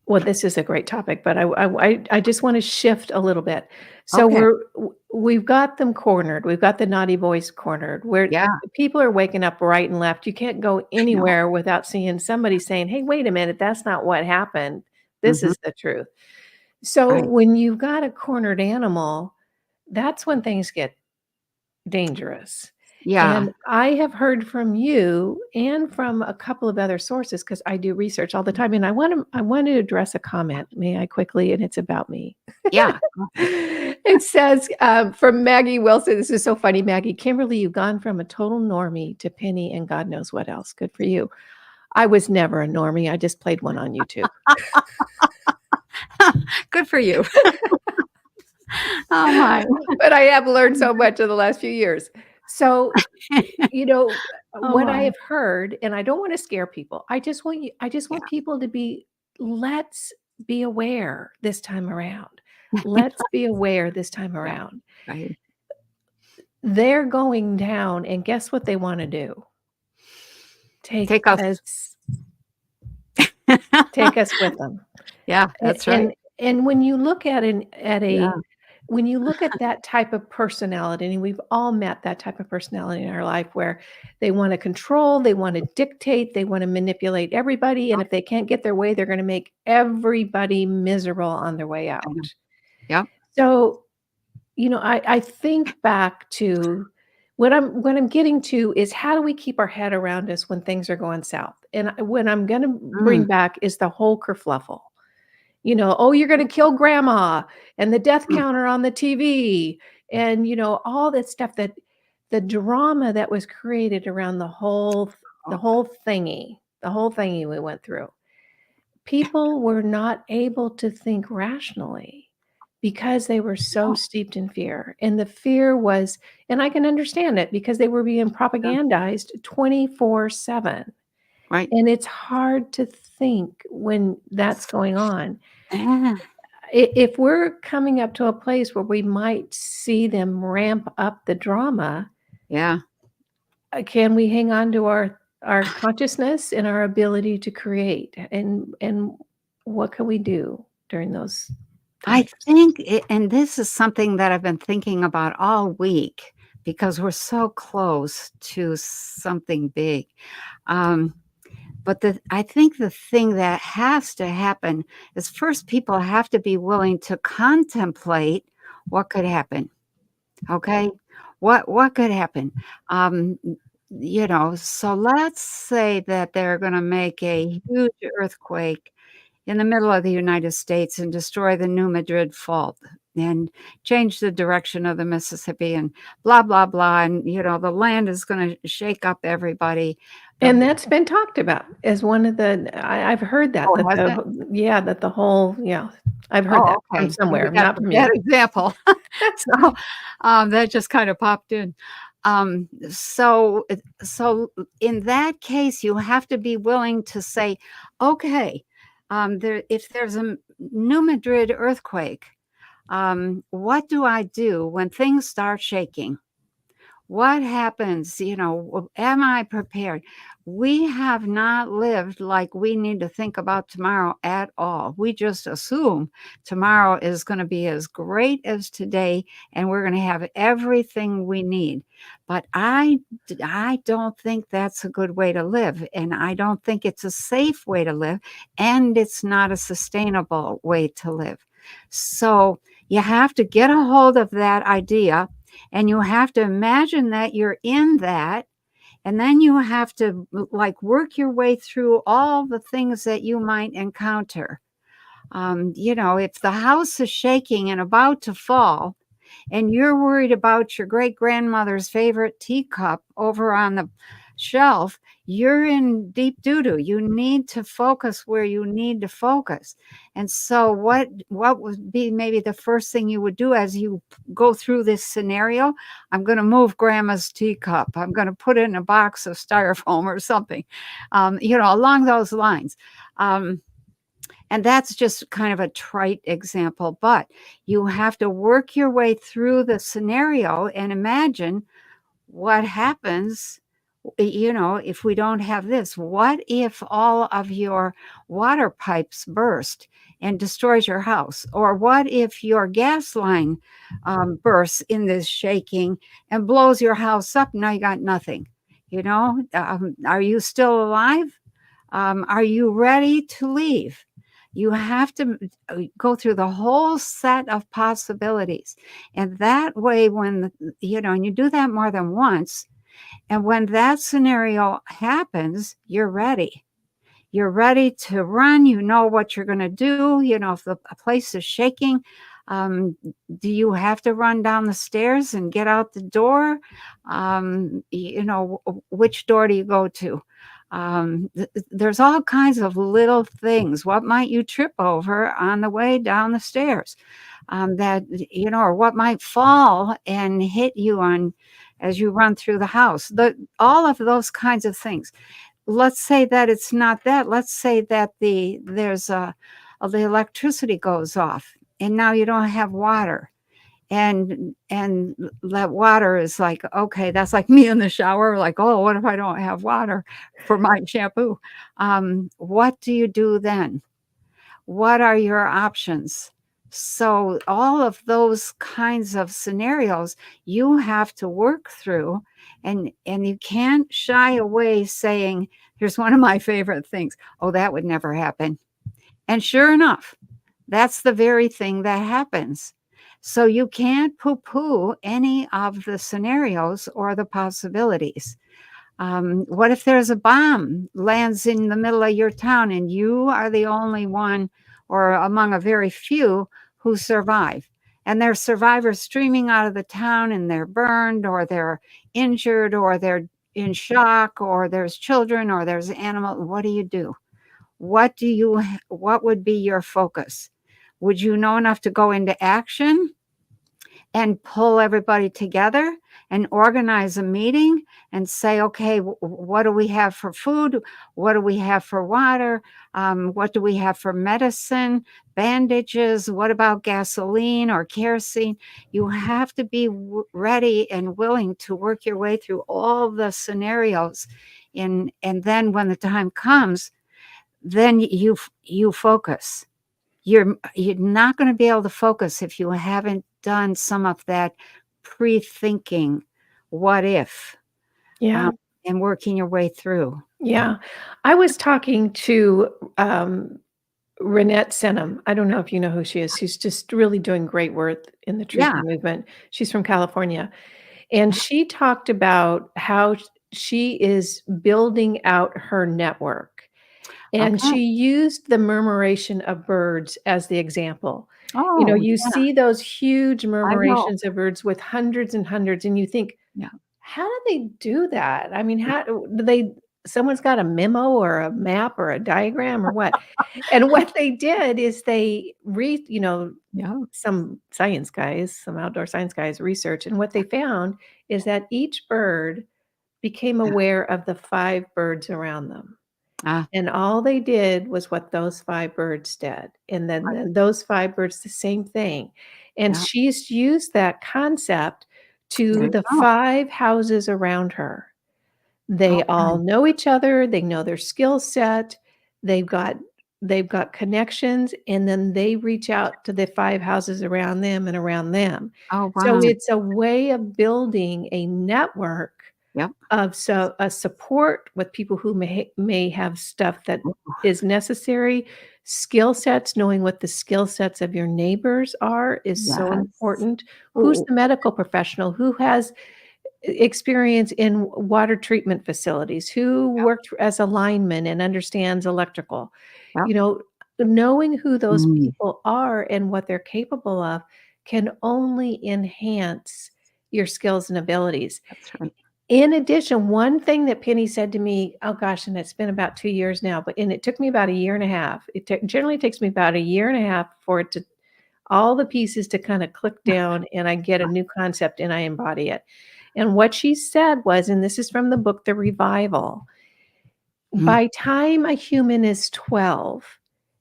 well, this is a great topic, but I just wanna shift a little bit. So Okay. we've got them cornered. We've got the naughty boys cornered, where Yeah. people are waking up right and left. You can't go I know. anywhere without seeing somebody saying, "Hey, wait a minute, that's not what happened. This Mhm. is the truth." So Right. when you've got a cornered animal, that's when things get dangerous. Yeah. And I have heard from you and from a couple of other sources because I do research all the time, and I want to address a comment. May I quickly? And it's about me. Yeah. Go ahead. It says, from Maggie Wilson, this is so funny, Maggie. Kimberly, you've gone from a total normie to Penny and God knows what else. Good for you. I was never a normie. I just played one on YouTube. Good for you. Oh my. But I have learned so much in the last few years. So, Oh what I my. have heard, and I don't wanna scare people, I just Yeah. want people to be, let's be aware this time around. Let's be aware this time Yeah. around. Right. They're going down, and guess what they wanna do? Take Take us. us take us with them. Yeah, A that's right. and when you look at Yeah. a when you look at that type of personality, and we've all met that type of personality in our life where they wanna control, they wanna dictate, they wanna manipulate everybody, and if they can't get their way, they're gonna make everybody miserable on their way I know. out. Yep. So, I think back to what I'm getting to is how do we keep our head around us when things are going south? And what I'm gonna bring Mm. back is the whole kerfluffle. "Oh, you're gonna kill grandma," and the death Mm. counter on the TV, and, all that stuff that the drama that was created around the Oh, whole thingy we went through. People were not able to think rationally because they were so no. steeped in fear, and the fear was, and I can understand it because they were being Yeah. propagandized 24/7, Right. and it's hard to think when that's going on. Yeah. If we're coming up to a place where we might see them ramp up the drama, Yeah. can we hang on to our consciousness and our ability to create? And what can we do during those I times? think and this is something that I've been thinking about all week because we're so close to something big. Um, but I think the thing that has to happen is first people have to be willing to contemplate what could happen. Okay? What could happen? So let's say that they're gonna make a huge earthquake in the middle of the United States and destroy the New Madrid Fault and change the direction of the Mississippi and blah, blah, blah, and, the land is gonna shake up everybody. The And that's been talked about as one of the I've heard Oh, that has the it? yeah, that the whole yeah, I've heard Oh, that from okay. somewhere, We got not from that you. example. So, that just kinda popped in. So in that case, you have to be willing to say, "Okay, if there's a New Madrid earthquake, what do I do when things start shaking? What happens? Am I prepared? We have not lived like we need to think about tomorrow at all. We just assume tomorrow is going to be as great as today and we're going to have everything we need. But I don't think that's a good way to live. And I don't think it's a safe way to live. And it's not a sustainable way to live. So you have to get a hold of that idea and you have to imagine that you're in that. And then you have to like work your way through all the things that you might encounter. If the house is shaking and about to fall, and you're worried about your great grandmother's favorite teacup over on the shelf, you're in deep doo-doo. You need to focus where you need to focus. And so what would be maybe the first thing you would do as you go through this scenario? I'm going to move grandma's teacup. I'm going to put it in a box of styrofoam or something, along those lines. And that's just kind of a trite example, but you have to work your way through the scenario and imagine what happens, if we don't have this. What if all of your water pipes burst and destroys your house? Or what if your gas line bursts in this shaking and blows your house up? Now you got nothing. Are you still alive? Are you ready to leave? You have to go through the whole set of possibilities. And that way, and you do that more than once, and when that scenario happens, you're ready. You're ready to run. You know what you're going to do. If the place is shaking, do you have to run down the stairs and get out the door? Which door do you go to? There's all kinds of little things. What might you trip over on the way down the stairs? Or what might fall and hit you on as you run through the house? All of those kinds of things. Let's say that it's not that. Let's say that the electricity goes off and now you don't have water. And that water is like, okay, that's like me in the shower, like, oh, what if I don't have water for my shampoo? What do you do then? What are your options? So all of those kinds of scenarios you have to work through, and you can't shy away saying, here's one of my favorite things. Oh, that would never happen. And sure enough, that's the very thing that happens. So you can't poo-poo any of the scenarios or the possibilities. What if there's a bomb lands in the middle of your town and you are the only one or among a very few who survive? And there's survivors streaming out of the town and they're burned or they're injured or they're in shock or there's children or there's animals. What do you do? What would be your focus? Would you know enough to go into action and pull everybody together and organize a meeting and say, okay, what do we have for food? What do we have for water? What do we have for medicine, bandages? What about gasoline or kerosene? You have to be ready and willing to work your way through all the scenarios. And then when the time comes, then you focus. You're not going to be able to focus if you haven't done some of that pre-thinking, what if, Yeah. and working your way through. Yeah. I was talking to Renette Senum. I don't know if you know who she is. She's just really doing great work in the truth Yeah. movement. She's from California. And she talked about how she is building out her network. And Okay. she used the murmuration of birds as the example. Oh, You yeah, see those huge I know. murmurations of birds with hundreds and hundreds, and you think, Yeah. how do they do that? I mean, how do they someone's got a memo or a map or a diagram or what? And what they did is they Yeah. some science guys, some outdoor science guys research, and what they found is that each bird became Yeah. aware of the 5 birds around them. Ah, And all they did was what those 5 birds did, and then those 5 birds the same thing. And yeah. she's used that concept There to you the go. 5 houses around her. They all Okay. know each other, they know their skill set, they've got they've got connections, and then they reach out to the 5 houses around them and around them. Oh, So wow. it's a way of building a network Yep. of a support with people who may have stuff that Ooh, is necessary. Skill sets, knowing what the skill sets of your neighbors are is so yes. important. Who's Ooh, the medical professional? Who has experience in water treatment facilities? Who yep, worked as a lineman and understands electrical? yep. You know, knowing who those Mm, people are and what they're capable of can only enhance your skills and abilities. that's right. In addition, one thing that Penny said to me, oh gosh, and it's been about 2 years now, and it took me about a year and a half. Generally takes me about a year and a half for it to all the pieces to kinda click down, and I get a new concept and I embody it. And what she said was, and this is from the book, The Revival, Mm, by time a human is 12,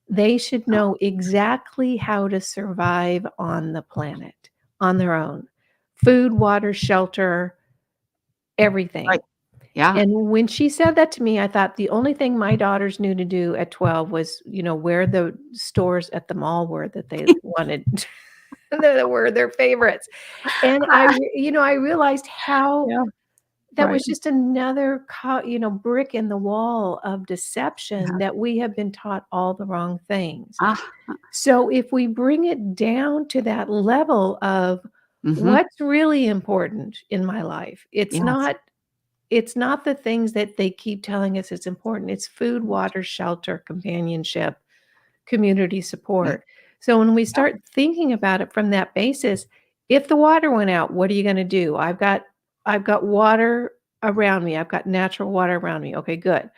they should oh, know exactly how to survive on the planet on their own. Food, water, shelter, right. everything. Yeah. And when she said that to me, I thought the only thing my daughters knew to do at 12 was, where the stores at the mall were that they wanted that were their favorites. And I realized how Yeah. that Right. was just another brick in the wall of deception Yeah. that we have been taught all the wrong things. Ah, So if we bring it down to that level of mhm. what's really important in my life, Yes. it's not the things that they keep telling us is important. It's food, water, shelter, companionship, community Right. support. So when we Yep. start thinking about it from that basis, if the water went out, what are you gonna do? I've got water around me. I've got natural water around me. Okay, good.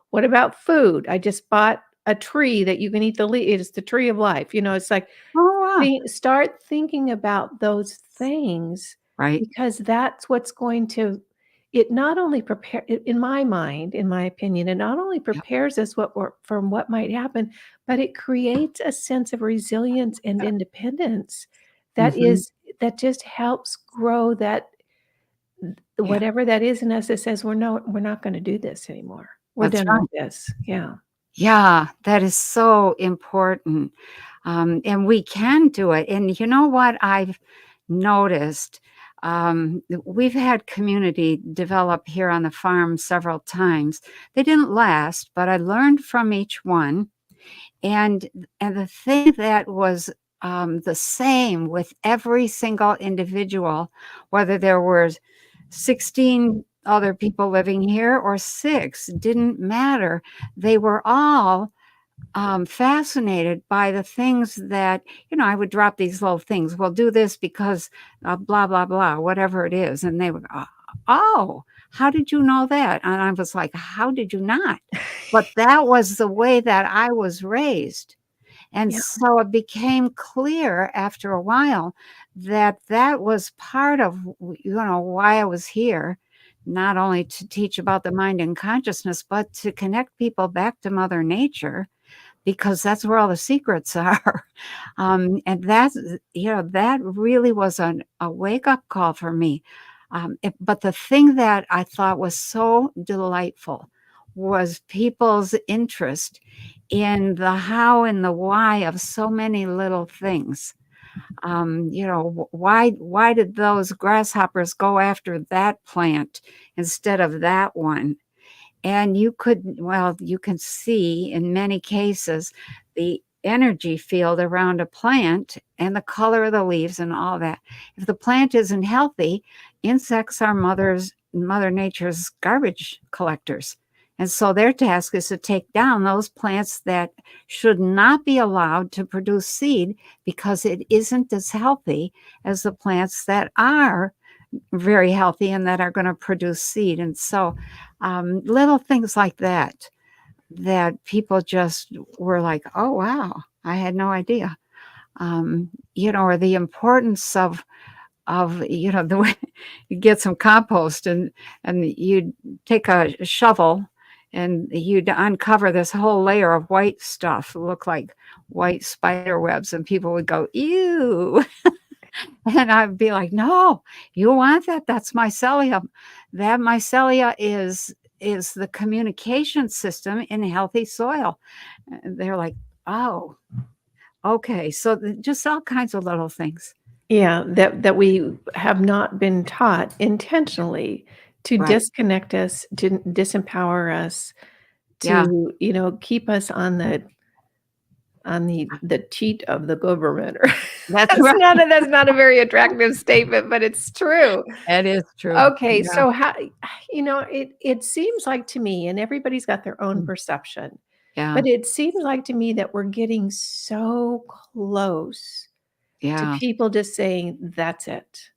What about food? I just bought a tree that you can eat the leaf. It's the tree of life. It's like Oh, wow. start thinking about those things Right. because that's what's going to it not only prepare in my mind, in my opinion, it not only Yep. prepares us from what might happen, but it creates a sense of resilience and Yep. independence that Mhm. is that just helps grow that Yeah. whatever that is in us that says we're not gonna do this anymore. We're That's done with right. this. Yeah. Yeah, that is so important. And we can do it. And you know what I've noticed? We've had community develop here on the farm several times. They didn't last, but I learned from each one. And and the thing that was the same with every single individual, whether there were 16 other people living here or 6, didn't matter. They were all fascinated by the things that, I would drop these little things. Well, do this because blah, blah, blah, whatever it is. And they would, oh, how did you know that? And I was like, how did you not? But that was the way that I was raised. And Yeah. so it became clear after a while that that was part of, why I was here, not only to teach about the mind and consciousness, but to connect people back to Mother Nature because that's where all the secrets are. And that's, that really was a wake up call for me. But the thing that I thought was so delightful was people's interest in the how and the why of so many little things. Why did those grasshoppers go after that plant instead of that one? And you can see in many cases the energy field around a plant and the color of the leaves and all that. If the plant isn't healthy, insects are Mother Nature's garbage collectors. And so their task is to take down those plants that should not be allowed to produce seed because it isn't as healthy as the plants that are very healthy and that are going to produce seed. And so little things like that, that people just were like, oh, wow, I had no idea. Or the importance of the way you get some compost and you take a shovel and you'd uncover this whole layer of white stuff, look like white spider webs, and people would go, ew. And I'd be like, "No, you want that? That's mycelium. That mycelia is the communication system in healthy soil." And they're like, "Oh, okay." So just all kinds of little things. Yeah, that we have not been taught intentionally to Right. disconnect us, to disempower us, Yeah. to, keep us on the cheat of the government, or That's right. that's not a very attractive statement, but it's true. That is true. Okay, Yeah. so how it seems like to me, and everybody's got their own Mm. perception, Yeah. but it seems like to me that we're getting so close to Yeah. people just saying, "That's it."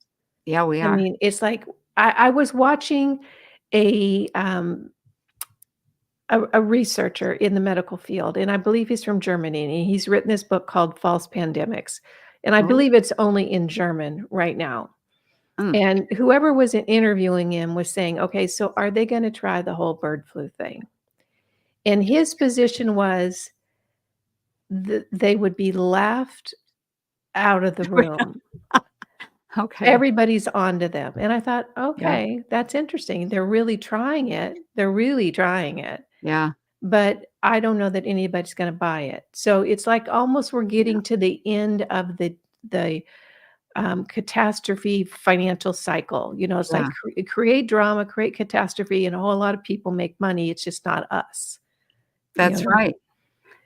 Yeah, we I are. mean, it's like I was watching a, um, a researcher in the medical field, and I believe he's from Germany, and he's written this book called False Pandemics, and I Oh, believe it's only in German right now. mm. And whoever was interviewing him was saying, "Okay, so are they gonna try the whole bird flu thing?" And his position was they would be laughed out of the room. Okay. Everybody's onto them, and I thought, Yeah. "Okay, that's interesting. They're really trying it. They're really trying it, Yeah. but I don't know that anybody's gonna buy it." So it's like almost we're Yeah. getting to the end of the catastrophe financial cycle. It's like Yeah. create drama, create catastrophe, and a whole lot of people make money. It's just not us. You That's know, right.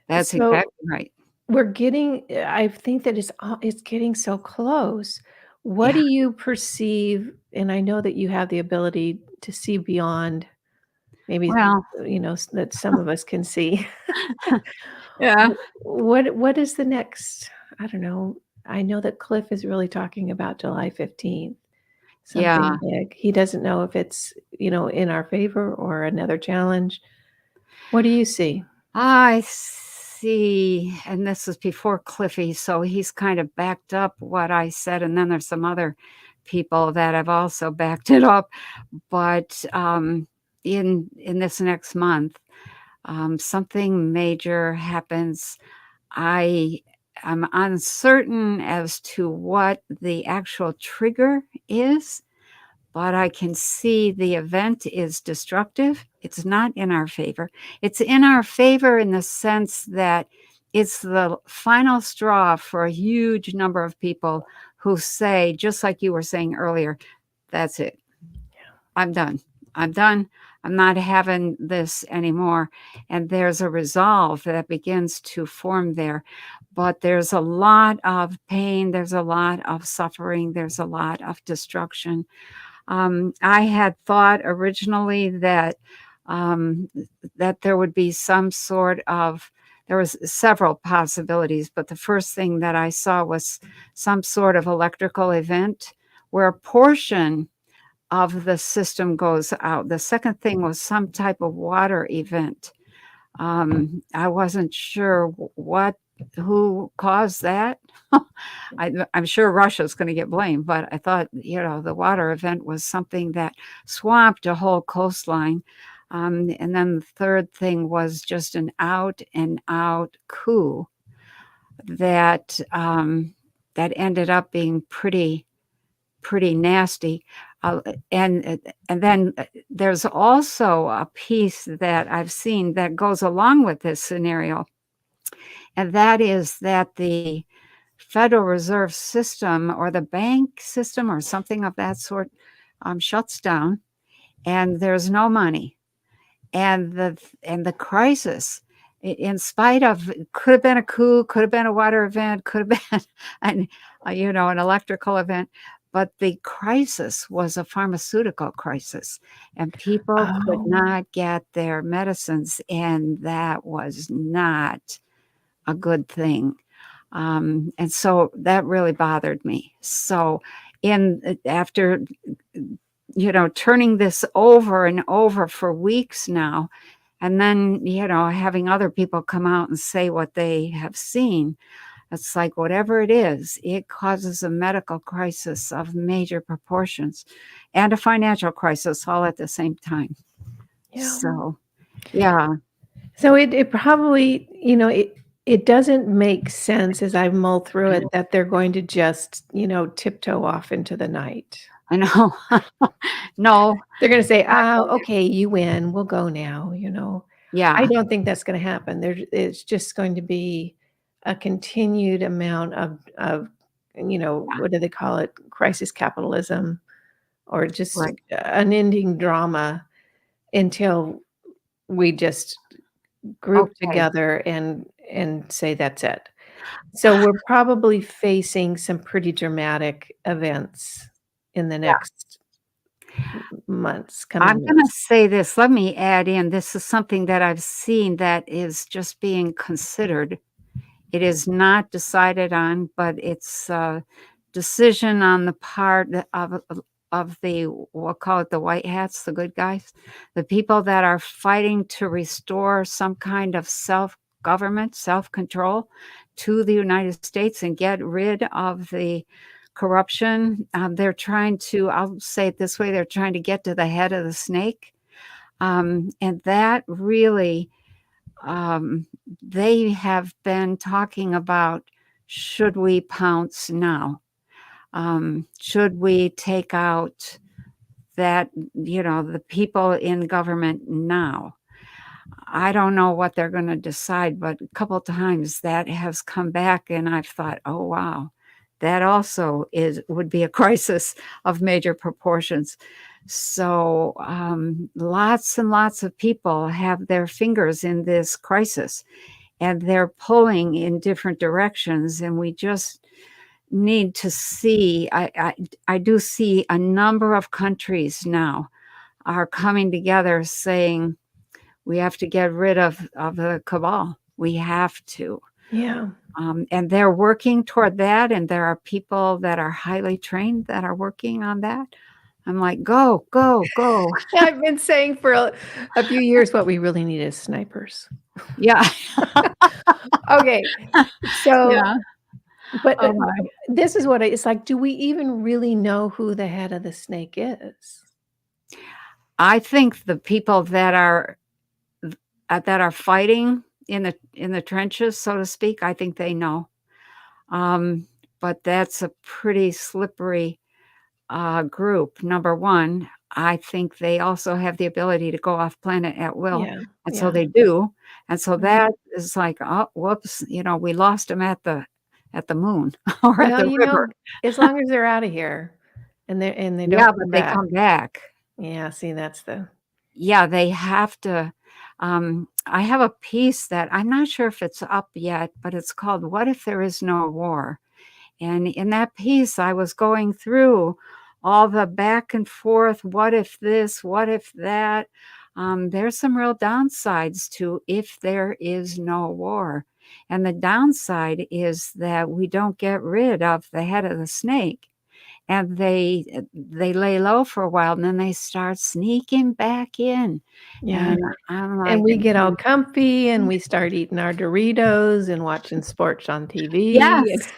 That's so exactly right. we're getting. I think that it's getting so close. What do Yeah. you perceive? And I know that you have the ability to see beyond. Maybe Well, that some of us can see. yeah. What is the next? I don't know. I know that Cliff is really talking about July 15th. Yeah. Something big. He doesn't know if it's, in our favor or another challenge. What do you see? I see, and this is before Cliffy, so he's kind of backed up what I said, and then there's some other people that have also backed it up. But, in this next month, something major happens. I am uncertain as to what the actual trigger is, but I can see the event is destructive. It's not in our favor. It's in our favor in the sense that it's the final straw for a huge number of people who say, just like you were saying earlier, that's it. I'm done. I'm done. I'm not having this anymore. And there's a resolve that begins to form there. But there's a lot of pain, there's a lot of suffering, there's a lot of destruction. I had thought originally um, that there would be some sort of there was several possibilities, but the first thing that I saw was some sort of electrical event where a portion of the system goes out. The second thing was some type of water event. I wasn't sure who caused that. I'm sure Russia's going to get blamed, but I thought, the water event was something that swamped a whole coastline. And then the third thing was just an out and out coup that ended up being pretty nasty. And then there's also a piece that I've seen that goes along with this scenario, and that is that the Federal Reserve System or the bank system or something of that sort shuts down, and there's no money, and the crisis, in spite of could have been a coup, could have been a water event, could have been an electrical event, but the crisis was a pharmaceutical crisis, and people could Oh, not get their medicines, and that was not a good thing. And so that really bothered me. So after turning this over and over for weeks now, and then having other people come out and say what they have seen, it's like whatever it is, it causes a medical crisis of major proportions and a financial crisis all at the same time. yeah. So yeah. So it probably, It doesn't make sense as I mull through it that they're going to just, tiptoe off into the night. I know. No, They're gonna say, not "Ah, going to. okay, you win. We'll go now," I Yeah, don't think that's gonna happen. It's just going to be a continued amount of, yeah, what do they call it? Crisis capitalism or just right. unending drama until we just group Okay. together and say that's it. So we're probably facing some pretty dramatic events in the Yeah. next months, I'm coming gonna months. say this, let me add in, this is something that I've seen that is just being considered. It is not decided on, but it's a decision on the part of the, we'll call it the white hats, the good guys, the people that are fighting to restore some kind of self-government, self-control to the United States and get rid of the corruption. They're trying to, I'll say it this way, they're trying to get to the head of the snake. And that really, um, they have been talking about, should we pounce now? Should we take out that, the people in government now? I don't know what they're going to decide, but a couple of times that has come back, and I've thought, oh wow, that also would be a crisis of major proportions. So lots and lots of people have their fingers in this crisis, and they're pulling in different directions, and we just need to see. I do see a number of countries now are coming together saying we have to get rid of the cabal. We have to. Yeah. And they're working toward that, and there are people that are highly trained that are working on that. I'm like, go, go, go. Yeah, I've been saying for a few years what we really need is snipers. Yeah. Okay, so Yeah. but, Oh my. this is what it's like, do we even really know who the head of the snake is? I think the people that are fighting in the trenches, so to speak, I think they know. Um, but that's a pretty slippery group. Number one, I think they also have the ability to go off planet at will, Yeah, and so yeah. they do. And so Mhm. that is like, oh, whoops, we lost them at the moon or at Well, the river. as long as they're out of here and they don't Yeah, but come they back. come back. Yeah, see, that's the Yeah, they have to. I have a piece that I'm not sure if it's up yet, but it's called "What If There Is No War?" And in that piece, I was going through all the back and forth, what if this, what if that. There's some real downsides to if there is no war. And the downside is that we don't get rid of the head of the snake. And they lay low for a while and then they start sneaking back in. yeah, And I'm and like, we get all comfy and we start eating our Doritos and watching sports on TV. yes,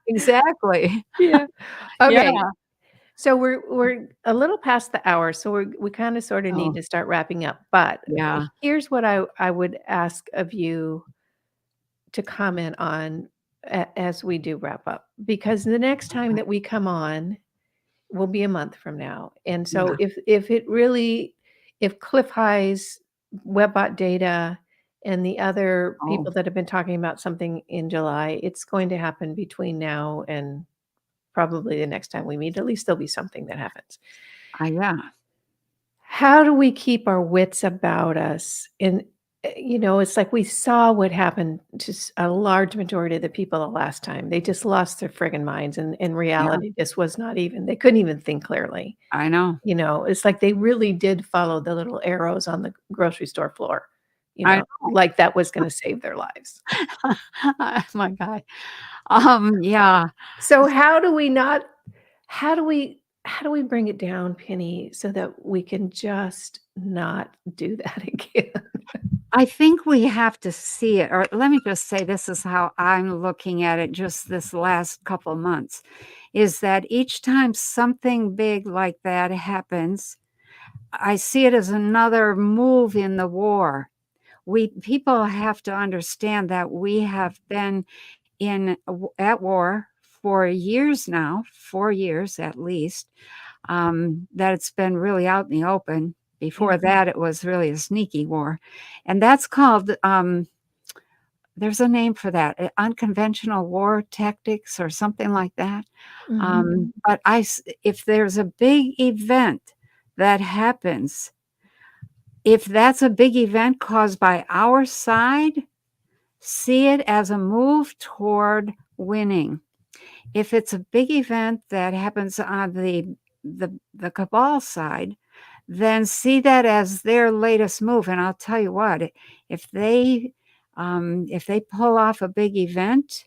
exactly. Yeah. Yeah. Okay. So we're a little past the hour, so we kind of sort of need Oh, to start wrapping up. But yeah. here's what I would ask of you to comment on as we do wrap up, because the next time that we come on will be a month from now. And so Yeah. if Cliff High's Webbot data and the other Oh, people that have been talking about something in July, it's going to happen between now and probably the next time we meet. At least there'll be something that happens. yeah. How do we keep our wits about us? And, it's like we saw what happened to a large majority of the people the last time. They just lost their friggin' minds. And in Yeah, reality, this was not even, they couldn't even think clearly. I know. It's like they really did follow the little arrows on the grocery store floor, I like that was going to save their lives. oh my god. Yeah. So how do we bring it down, Penny, so that we can just not do that again? I think we have to see it, or let me just say this is how I'm looking at it just this last couple months, is that each time something big like that happens, I see it as another move in the war. people have to understand that we have been at war for years now, 4 years at least. That it's been really out in the open. Before that, it was really a sneaky war, and that's called. There's a name for that, unconventional war tactics or something like that. But if there's a big event that happens, if that's a big event caused by our side, see it as a move toward winning. If it's a big event that happens on the cabal side, then see that as their latest move. And I'll tell you what, if they pull off a big event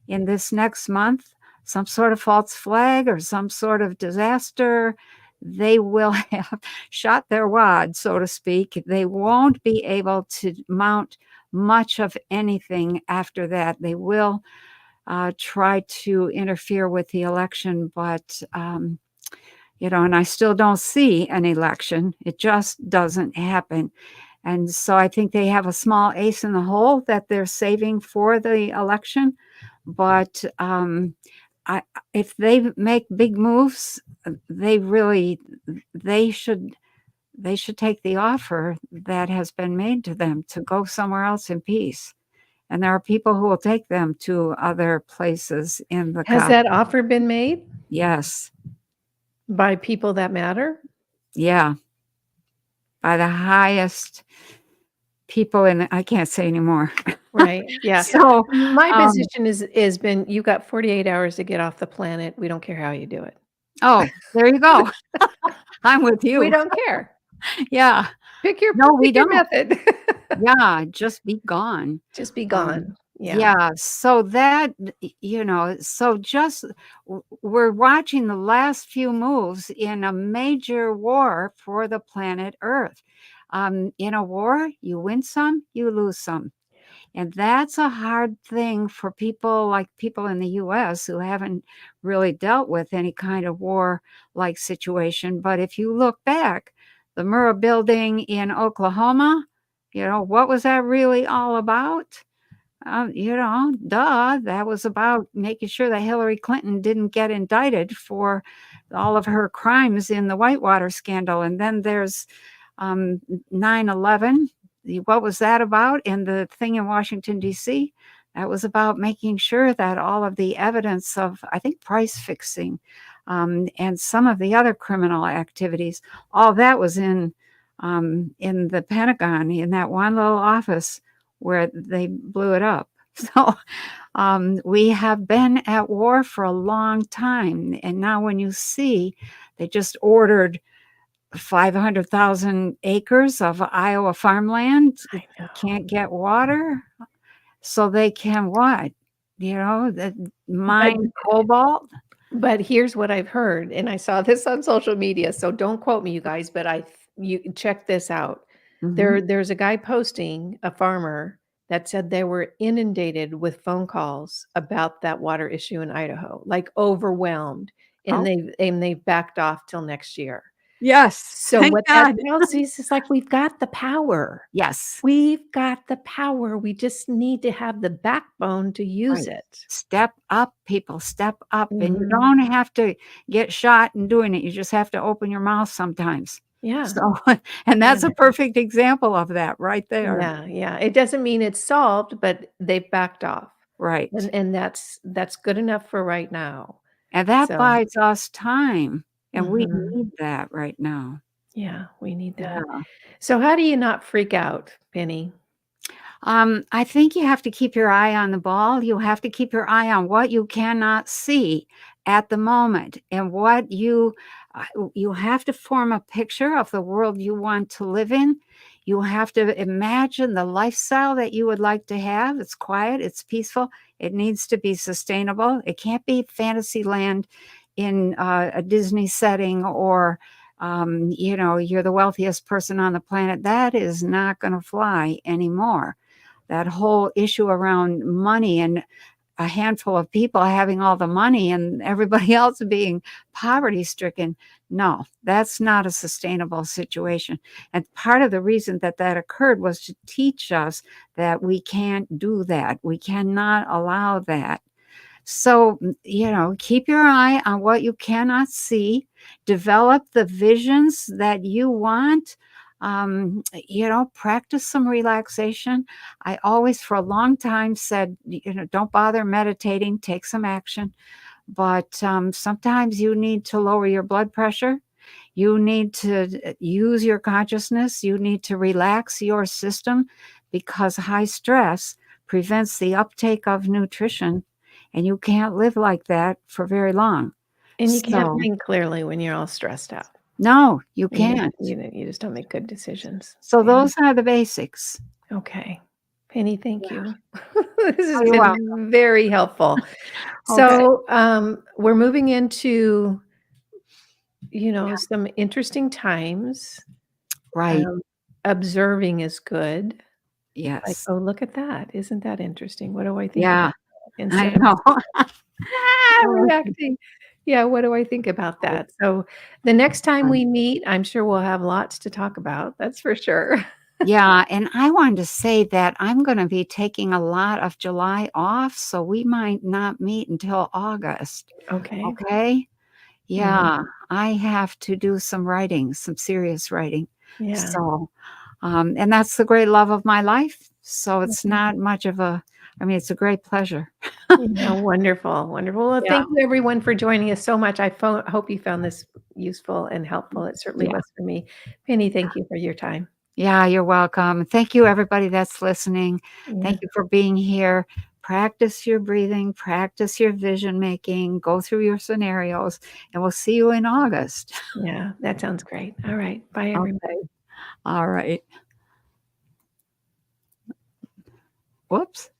in this next month, some sort of false flag or some sort of disaster, they will have shot their wad, so to speak. They won't be able to mount much of anything after that. They will try to interfere with the election, but and I still don't see an election. It just doesn't happen. And so I think they have a small ace in the hole that they're saving for the election. But if they make big moves, they should take the offer that has been made to them to go somewhere else in peace. And there are people who will take them to other places in the Has that offer been made? Yes. By people that matter? Yeah. By the highest people I can't say anymore. Right. Yeah. So my position is been, you got 48 hours to get off the planet. We don't care how you do it. Oh, there you go. I'm with you. We don't care. Yeah. Pick your method. Yeah, just be gone. Just be gone. Yeah. So that, so just we're watching the last few moves in a major war for the planet Earth. In a war, you win some, you lose some. And that's a hard thing for people in the US who haven't really dealt with any kind of war-like situation. But if you look back, the Murrah building in Oklahoma, what was that really all about? That was about making sure that Hillary Clinton didn't get indicted for all of her crimes in the Whitewater scandal. And then there's 9/11. What was that about? And the thing in Washington, D.C., that was about making sure that all of the evidence of, I think, price fixing and some of the other criminal activities, all that was in the Pentagon, in that one little office where they blew it up. So we have been at war for a long time. And now when you see they just ordered 500,000 acres of Iowa farmland, can't get water, so they can what? Mine cobalt. But here's what I've heard, and I saw this on social media, so don't quote me, you guys, but you check this out. There's a guy posting, a farmer, that said they were inundated with phone calls about that water issue in Idaho, like overwhelmed, and they've backed off till next year. Yes. So what that tells us is like, we've got the power. Yes. We've got the power. We just need to have the backbone to use it. Step up, people, step up. And you don't have to get shot in doing it. You just have to open your mouth sometimes. Yeah. So, and that's a perfect example of that right there. Yeah. Yeah. It doesn't mean it's solved, but they've backed off. Right. And that's good enough for right now. And that buys us time. And we need that right now. Yeah, we need that. Yeah. So how do you not freak out, Penny? I think you have to keep your eye on the ball. You have to keep your eye on what you cannot see at the moment, and what you have to form a picture of the world you want to live in. You have to imagine the lifestyle that you would like to have. It's quiet, it's peaceful, it needs to be sustainable. It can't be fantasy land in a Disney setting, or you're the wealthiest person on the planet. That is not going to fly anymore. That whole issue around money and a handful of people having all the money and everybody else being poverty stricken. No, that's not a sustainable situation. And part of the reason that that occurred was to teach us that we can't do that. We cannot allow that. So, keep your eye on what you cannot see, develop the visions that you want. Practice some relaxation. I always, for a long time, said, don't bother meditating, take some action. But sometimes you need to lower your blood pressure. You need to use your consciousness. You need to relax your system because high stress prevents the uptake of nutrition, and you can't live like that for very long. And you can't So, think clearly when you're all stressed out. no, you You can't. you just don't make good decisions. So Yeah. those are the basics. Okay. Penny, thank Yeah. you. This has Oh, you're welcome. been very helpful. Okay. So, we're moving into, some interesting times. Right. Um, observing is good. Like, Yes. "Oh, look at that. Isn't that interesting? What do I think Yeah, about that?" I Instead of know. reacting. Yeah, what do I think about that? So, the next time we meet, I'm sure we'll have lots to talk about, that's for sure. Yeah, and I wanted to say that I'm gonna be taking a lot of July off, so we might not meet until August, Okay. okay? Mhm. Yeah, I have to do some writing, some serious writing. Yeah. So, and that's the great love of my life, so it's Mhm. not much of a I mean, it's a great pleasure. Yeah, wonderful, wonderful. Well, Yeah, thank you everyone for joining us so much. Hope you found this useful and helpful. It certainly yeah. was for me. Penny, thank you for your time. Yeah, you're welcome. Thank you, everybody that's listening. Yeah, Thank you for being here. Practice your breathing, practice your vision making, go through your scenarios, and we'll see you in August. yeah, that sounds great. All right. Bye, everyone. Okay. All right. Whoops.